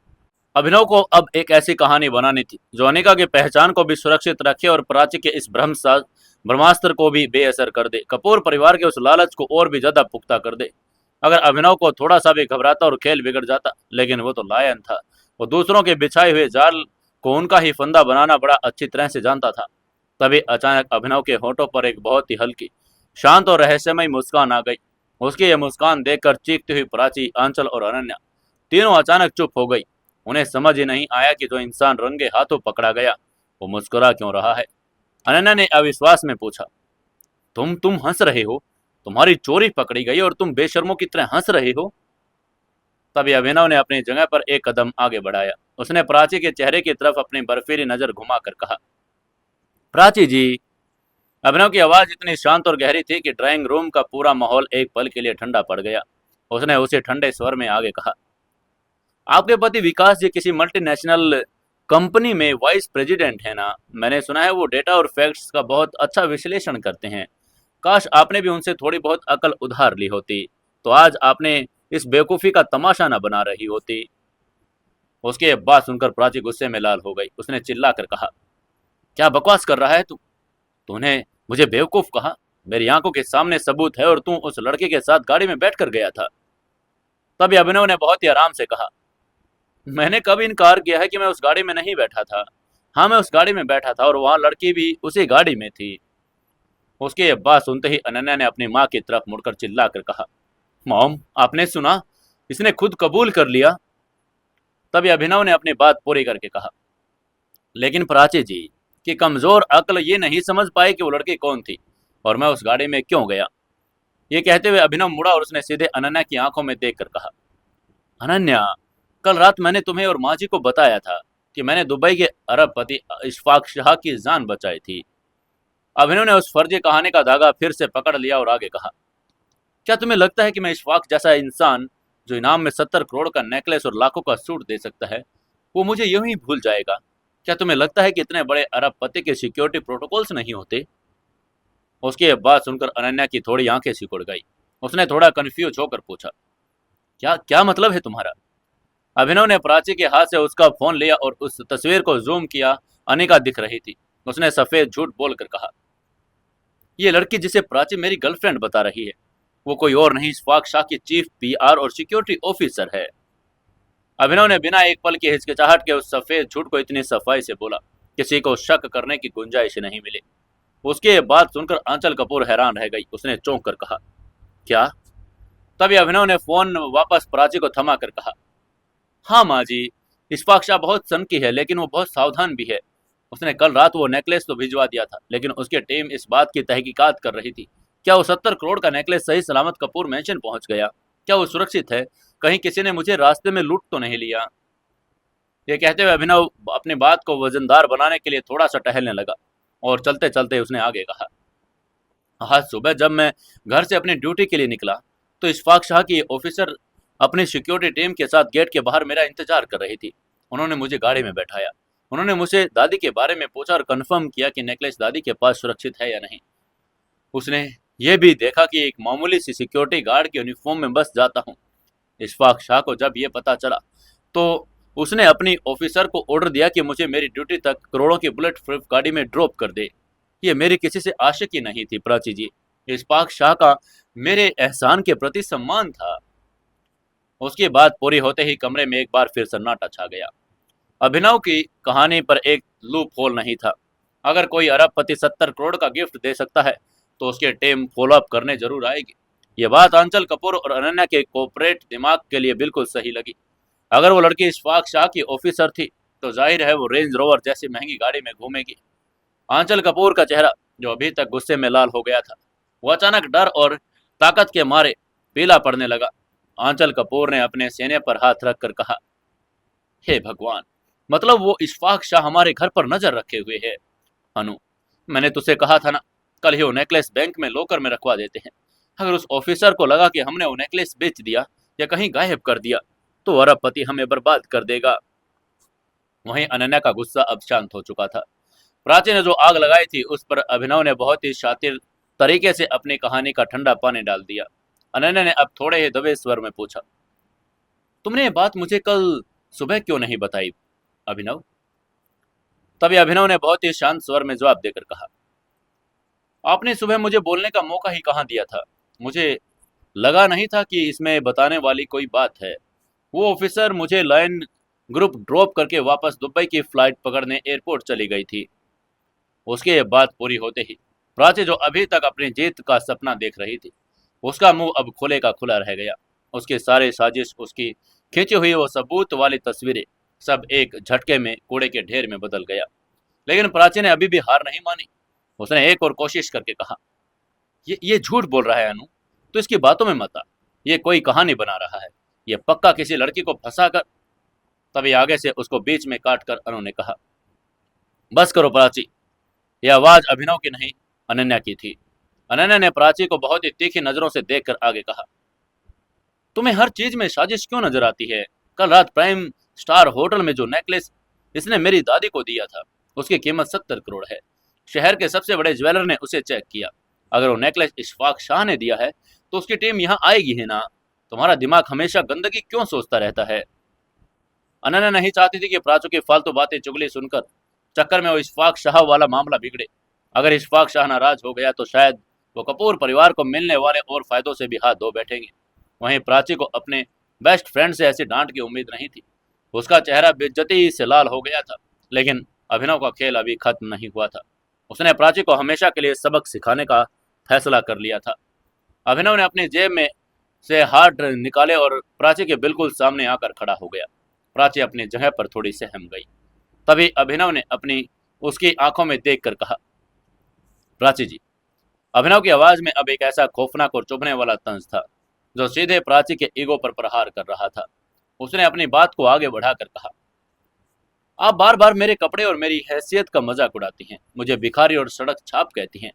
अभिनव को अब एक ऐसी कहानी बनानी थी जो अनिका की पहचान को भी सुरक्षित रखे और प्राची के इस ब्रह्मास्त्र को भी बेअसर कर दे, कपूर परिवार के उस लालच को और भी ज्यादा पुख्ता कर दे। अगर अभिनव को थोड़ा सा भी घबराता और खेल बिगड़ जाता, लेकिन वो तो लायन था। वो दूसरों के बिछाए हुए जाल को उनका ही फंदा बनाना बड़ा अच्छी तरह से जानता था। तभी अचानक अभिनव के होठों पर एक बहुत ही हल्की, शांत और रहस्यमय मुस्कान आ गई। उसकी यह मुस्कान देखकर चीखती हुई प्राची, आंचल और अनन्या तीनों अचानक चुप हो गई। उन्हें समझ ही नहीं आया कि जो इंसान रंगे हाथों पकड़ा गया वो मुस्कुरा क्यों रहा है। अनन्या ने अविश्वास में पूछा, तुम हंस रहे हो? तुम्हारी चोरी पकड़ी गई और तुम बेशर्मों की तरह हंस रहे हो। तभी अभिनव ने अपनी जगह पर एक कदम आगे बढ़ाया। उसने प्राची के चेहरे की तरफ अपनी बर्फीली नजर घुमाकर कहा, प्राची जी। अभिनव की आवाज इतनी शांत और गहरी थी कि ड्राइंग रूम का पूरा माहौल एक पल के लिए ठंडा पड़ गया। उसने उसे ठंडे स्वर में आगे कहा, आपके पति विकास जी किसी मल्टीनेशनल कंपनी में वाइस प्रेसिडेंट है ना। मैंने सुना है वो डेटा और फैक्ट्स का बहुत अच्छा विश्लेषण करते हैं। काश आपने भी उनसे थोड़ी बहुत अकल उधार ली होती, तो आज आपने इस बेवकूफ़ी का तमाशा न बना रही होती। उसकी ये बात सुनकर प्राची गुस्से में लाल हो गई। उसने चिल्ला कर कहा, क्या बकवास कर रहा है तू? तूने मुझे बेवकूफ़ कहा? मेरी आंखों के सामने सबूत है और तू उस लड़के के साथ गाड़ी में बैठकर गया था। तभी अभिनव ने बहुत ही आराम से कहा, मैंने कब इनकार किया है कि मैं उस गाड़ी में नहीं बैठा था? हाँ, मैं उस गाड़ी में बैठा था और वहाँ लड़की भी उसी गाड़ी में थी। उसकी ये बात सुनते ही अनन्या ने अपनी माँ की तरफ मुड़कर चिल्ला कर कहा, मॉम, आपने सुना? इसने खुद कबूल कर लिया। तभी अभिनव ने अपनी बात पूरी करके कहा, लेकिन प्राची जी की कमजोर अक्ल ये नहीं समझ पाई कि वो लड़की कौन थी और मैं उस गाड़ी में क्यों गया। ये कहते हुए अभिनव मुड़ा और उसने सीधे अनन्या की आंखों में देखकर कहा, अनन्या, कल रात मैंने तुम्हें और माँ जी को बताया था कि मैंने दुबई के अरबपति इशफाक शाह की जान बचाई थी। अभिनव ने उस फर्जी कहानी का धागा फिर से पकड़ लिया और आगे कहा, क्या तुम्हें लगता है कि मैं इशफाक जैसा इंसान जो इनाम में 70 करोड़ का नेकलेस और लाखों का सूट दे सकता है, वो मुझे यूं ही भूल जाएगा? क्या तुम्हें लगता है कि इतने बड़े अरबपति के सिक्योरिटी प्रोटोकॉल्स नहीं होते? उसकी ये बात सुनकर अनन्या की थोड़ी आंखें सिकुड़ गई। उसने थोड़ा कंफ्यूज होकर पूछा, क्या क्या मतलब है तुम्हारा? अभिनव ने प्राची के हाथ से उसका फोन लिया और उस तस्वीर को जूम किया। अनिका दिख रही थी। उसने सफेद झूठ बोलकर कहा, ये लड़की जिसे प्राची मेरी गर्लफ्रेंड बता रही है, वो कोई और नहीं, इशफाक शाह की चीफ पीआर और सिक्योरिटी ऑफिसर है। अभिनव ने बिना एक पल की हिचकिचाहट के उस सफेद झूठ को इतनी सफाई से बोला, किसी को शक करने की गुंजाइश नहीं मिली। उसकी ये बात सुनकर आंचल कपूर हैरान रह गई। उसने चौंक कर कहा, क्या? तभी अभिनव ने फोन वापस प्राची को थमा कर कहा, हाँ माँ जी, इशफाक शाह बहुत सनकी है लेकिन वो बहुत सावधान भी है। उसने कल रात वो नेकलेस तो भिजवा दिया था, लेकिन उसकी टीम इस बात की तहकीकात कर रही थी, क्या वो 70 करोड़ का नेकलेस सही सलामत कपूर मैंशन पहुंच गया? क्या वो सुरक्षित है? कहीं किसी ने मुझे रास्ते में लूट तो नहीं लिया? ये कहते हुए अभिनव अपनी बात को वजनदार बनाने के लिए थोड़ा सा टहलने लगा और चलते चलते उसने आगे कहा, आज सुबह जब मैं घर से अपनी ड्यूटी के लिए निकला तो इशफाक शाह की ऑफिसर अपनी सिक्योरिटी टीम के साथ गेट के बाहर मेरा इंतजार कर रही थी। उन्होंने मुझे गाड़ी में बैठाया। उन्होंने मुझसे दादी के बारे में पूछा और कंफर्म किया कि नेकलेस दादी के पास सुरक्षित है या नहीं। उसने ये भी देखा कि एक मामूली सी सिक्योरिटी गार्ड के यूनिफॉर्म में बस जाता हूँ। इशफाक शाह को जब ये पता चला तो उसने अपनी ऑफिसर को ऑर्डर दिया कि मुझे मेरी ड्यूटी तक करोड़ों की बुलेट प्रूफ गाड़ी में ड्रॉप कर दे। ये मेरी किसी से आशिकी नहीं थी प्राची जी, इशफाक शाह का मेरे एहसान के प्रति सम्मान था। उसकी बात पूरी होते ही कमरे में एक बार फिर सन्नाटा छा गया। अभिनव की कहानी पर एक लूप होल नहीं था। अगर कोई अरबपति 70 करोड़ का गिफ्ट दे सकता है तो उसकी टीम फॉलो अप करने जरूर आएगी। ये बात आंचल कपूर और अनन्या के कोऑपरेट दिमाग के लिए बिल्कुल सही लगी। अगर वो लड़की इशफाक शाह की ऑफिसर थी तो जाहिर है वो रेंज रोवर जैसी महंगी गाड़ी में घूमेगी। आंचल कपूर का चेहरा, जो अभी तक गुस्से में लाल हो गया था, वो अचानक डर और ताकत के मारे पीला पड़ने लगा। आंचल कपूर ने अपने सीने पर हाथ रखकर कहा, हे भगवान, मतलब वो इशफाक शाह हमारे घर पर नजर रखे हुए है। अनु, मैंने तुझसे कहा था ना, कल ही वो नेकलेस बैंक में लॉकर में रखवा देते हैं। अगर उस ऑफिसर को लगा कि हमने वो नेकलेस बेच दिया या कहीं गायब कर दिया तो अरबपति हमें बर्बाद कर देगा। वहीं अनन्या का गुस्सा अब शांत हो चुका था। प्राची ने जो आग लगाई थी उस पर अभिनव ने बहुत ही शातिर तरीके से अपनी कहानी का ठंडा पानी डाल दिया। अनन्या ने अब थोड़े ही दबे स्वर में पूछा, तुमने ये बात मुझे कल सुबह क्यों नहीं बताई अभिनव? तभी अभिनव ने बहुत ही शांत स्वर में जवाब देकर कहा, आपने सुबह मुझे बोलने का मौका ही कहाँ दिया था। मुझे लगा नहीं था कि इसमें बताने वाली कोई बात है। वो ऑफिसर मुझे लाइन ग्रुप ड्रॉप करके वापस दुबई की फ्लाइट पकड़ने एयरपोर्ट चली गई थी। उसकी ये बात पूरी होते ही प्राची, जो अभी तक अपनी जीत का सपना देख रही थी, उसका मुंह अब खुले का खुला रह गया। उसकी सारी साजिश, उसकी खींची हुई वो सबूत वाली तस्वीरें, सब एक झटके में कूड़े के ढेर में बदल गया। लेकिन प्राची ने अभी भी हार नहीं मानी। उसने एक और कोशिश करके कहा, ये झूठ बोल रहा है अनु, तो इसकी बातों में मत आ। ये कोई कहानी बना रहा है, ये पक्का किसी लड़की को फंसा कर। तभी आगे से उसको बीच में काट कर अनु ने कहा, बस करो प्राची। यह आवाज अभिनव की नहीं, अनन्या की थी। अनन्या ने प्राची को बहुत ही तीखी नजरों से देखकर आगे कहा, तुम्हें हर चीज में साजिश क्यों नजर आती है? कल रात प्राइम स्टार होटल में जो नेकलेस इसने मेरी दादी को दिया था, उसकी कीमत 70 करोड़ है। शहर के सबसे बड़े ज्वेलर ने उसे चेक किया। अगर वो नेकलेस इशफाक शाह ने दिया है तो उसकी टीम यहाँ आएगी ही ना। तुम्हारा दिमाग हमेशा गंदगी क्यों सोचता रहता है? अनन्या नहीं चाहती थी कि प्राचू की फालतू बातें चुगली सुनकर चक्कर में वो इशफाक शाह वाला मामला बिगड़े। अगर इशफाक शाह नाराज हो गया तो शायद वो कपूर परिवार को मिलने वाले और फायदों से भी हाथ धो बैठेंगे। वहीं प्राची को अपने बेस्ट फ्रेंड से ऐसी डांट की उम्मीद नहीं थी। उसका चेहरा बेइज्जती से लाल हो गया था, लेकिन अभिनव का खेल अभी खत्म नहीं हुआ था। उसने प्राची को हमेशा के लिए सबक सिखाने का फैसला कर लिया था। अभिनव ने अपनी जेब में से हाथ निकाले और प्राची के बिल्कुल सामने आकर खड़ा हो गया। प्राची अपनी जगह पर थोड़ी सहम गई। तभी अभिनव ने अपनी उसकी आंखों में देखकर कहा, प्राची जी। अभिनव की आवाज में अब एक ऐसा खौफनाक और चुभने वाला तंज था जो सीधे प्राची के ईगो पर प्रहार कर रहा था। उसने अपनी बात को आगे बढ़ाकर कहा, आप बार बार मेरे कपड़े और मेरी हैसियत का मजाक उड़ाती हैं, मुझे भिखारी और सड़क छाप कहती हैं।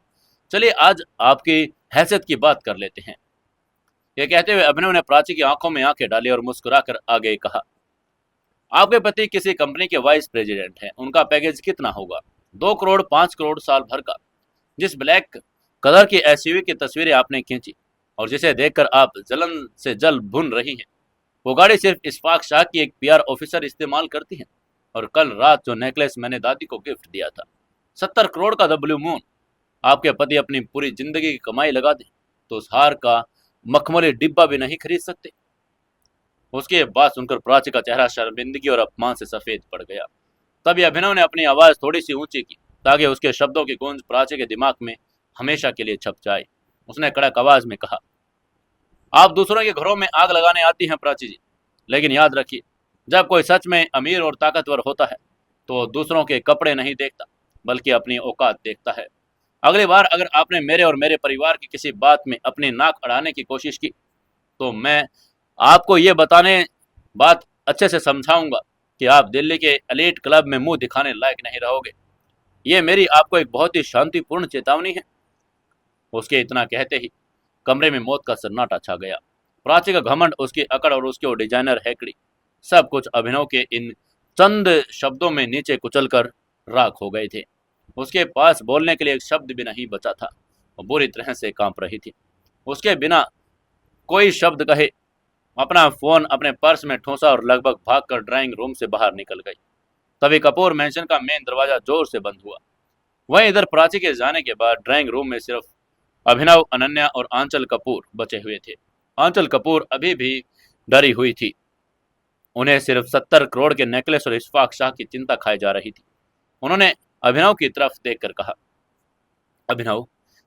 चलिए आज आपकी हैसियत की बात कर लेते हैं। यह कहते हुए अभिनव ने प्राची की आंखों में आंखें डाली और मुस्कुराकर आगे कहा, आपके पति किसी कंपनी के वाइस प्रेसिडेंट हैं। उनका पैकेज कितना होगा? 2 करोड़, 5 करोड़ साल भर का। जिस ब्लैक कलर की एसयूवी की तस्वीरें आपने खींची और जिसे देखकर आप जलन से जल भुन रही हैं, वो गाड़ी सिर्फ इशफाक शाह की एक पीआर ऑफिसर इस्तेमाल करती है। और कल रात जो नेकलेस मैंने दादी को गिफ्ट दिया था, 70 करोड़ का ब्लू मून। आपके पति अपनी पूरी जिंदगी की कमाई लगा दें तो उस हार का मखमली डिब्बा भी नहीं खरीद सकते। उसकी बात सुनकर प्राची का चेहरा शर्मिंदगी और अपमान से सफेद पड़ गया। तभी अभिनव ने अपनी आवाज थोड़ी सी ऊंची की ताकि उसके शब्दों की गूंज प्राची के दिमाग में हमेशा के लिए छप जाए। उसने कड़क आवाज में कहा, आप दूसरों के घरों में आग लगाने आती हैं प्राची जी, लेकिन याद रखिए, जब कोई सच में अमीर और ताकतवर होता है तो दूसरों के कपड़े नहीं देखता बल्कि अपनी औकात देखता है। अगली बार अगर आपने मेरे और मेरे परिवार की किसी बात में अपनी नाक अड़ाने की कोशिश की तो मैं आपको ये बताने बात अच्छे से समझाऊंगा कि आप दिल्ली के एलीट क्लब में मुंह दिखाने लायक नहीं रहोगे। ये मेरी आपको एक बहुत ही शांतिपूर्ण चेतावनी है। उसके इतना कहते ही कमरे में मौत का सन्नाटा छा गया। प्राची का घमंड, उसकी अकड़ और उसकी वो डिजाइनर हैकड़ी, सब कुछ अभिनव के इन चंद शब्दों में नीचे कुचलकर राख हो गए थे। उसके पास बोलने के लिए एक शब्द भी नहीं बचा था। वो बुरी तरह से कांप रही थी। उसके बिना कोई शब्द कहे अपना फोन अपने पर्स में ठूंसा और लगभग भागकर ड्राइंग रूम से बाहर निकल गई। तभी कपूर मैंशन का मेन दरवाजा जोर से बंद हुआ। वहीं इधर प्राची के जाने के बाद ड्राइंग रूम में सिर्फ अभिनव, अनन्या और आंचल कपूर बचे हुए थे। आंचल कपूर अभी भी डरी हुई थी। उन्हें सिर्फ 70 करोड़ के नेकलेस और इशफाक शाह की चिंता खाई जा रही थी। उन्होंने अभिनव की तरफ देखकर कहा, अभिनव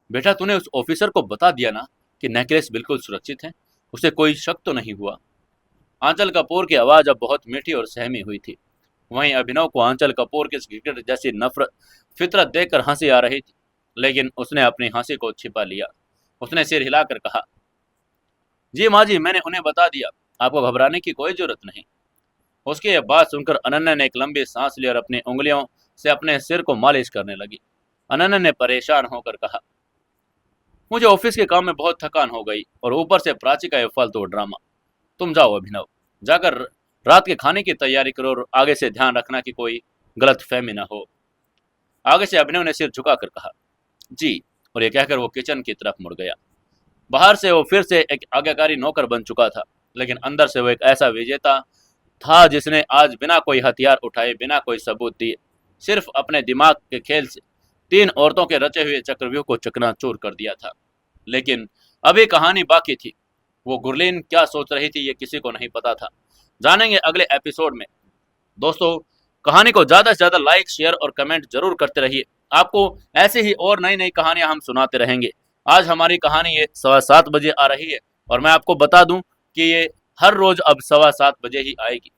बेटा, तूने उस ऑफिसर को बता दिया ना कि नेकलेस बिल्कुल सुरक्षित है? उसे कोई शक तो नहीं हुआ? आंचल कपूर की आवाज अब बहुत मीठी और सहमी हुई थी। वहीं अभिनव को आंचल कपूर की क्रिकेट जैसी नफरत फितरत देखकर हंसी आ रही थी, लेकिन उसने अपनी हंसी को छिपा लिया। उसने सिर हिलाकर कहा, जी माँ जी, मैंने उन्हें बता दिया, आपको घबराने की कोई जरूरत नहीं। उसकी यह बात सुनकर अनन्या ने एक लंबी सांस ली और अपनी उंगलियों से अपने सिर को मालिश करने लगी। अनन्या ने परेशान होकर कहा, मुझे ऑफिस के काम में बहुत थकान हो गई और ऊपर से प्राची का यह फालतू ड्रामा। तुम जाओ अभिनव, जाकर रात के खाने की तैयारी करो और आगे से ध्यान रखना कि कोई गलत फहमी न हो। आगे से अभिनव ने सिर झुकाकर कहा, जी, और यह कहकर वो किचन की तरफ मुड़ गया। बाहर से वो फिर से एक आज्ञाकारी नौकर बन चुका था, लेकिन अंदर से वो एक ऐसा विजेता था जिसने आज बिना कोई हथियार उठाए, बिना कोई सबूत दिए, सिर्फ अपने दिमाग के खेल से 3 औरतों के रचे हुए चक्रव्यूह को चकनाचूर कर दिया था। लेकिन अभी कहानी बाकी थी। वो गुरलीन क्या सोच रही थी ये किसी को नहीं पता था। जानेंगे अगले एपिसोड में। दोस्तों, कहानी को ज़्यादा से ज़्यादा लाइक, शेयर और कमेंट जरूर करते रहिए। आपको ऐसे ही और नई नई कहानियां हम सुनाते रहेंगे। आज हमारी कहानी ये 7:15 बजे आ रही है और मैं आपको बता दूं कि ये हर रोज अब 7:15 बजे ही आएगी।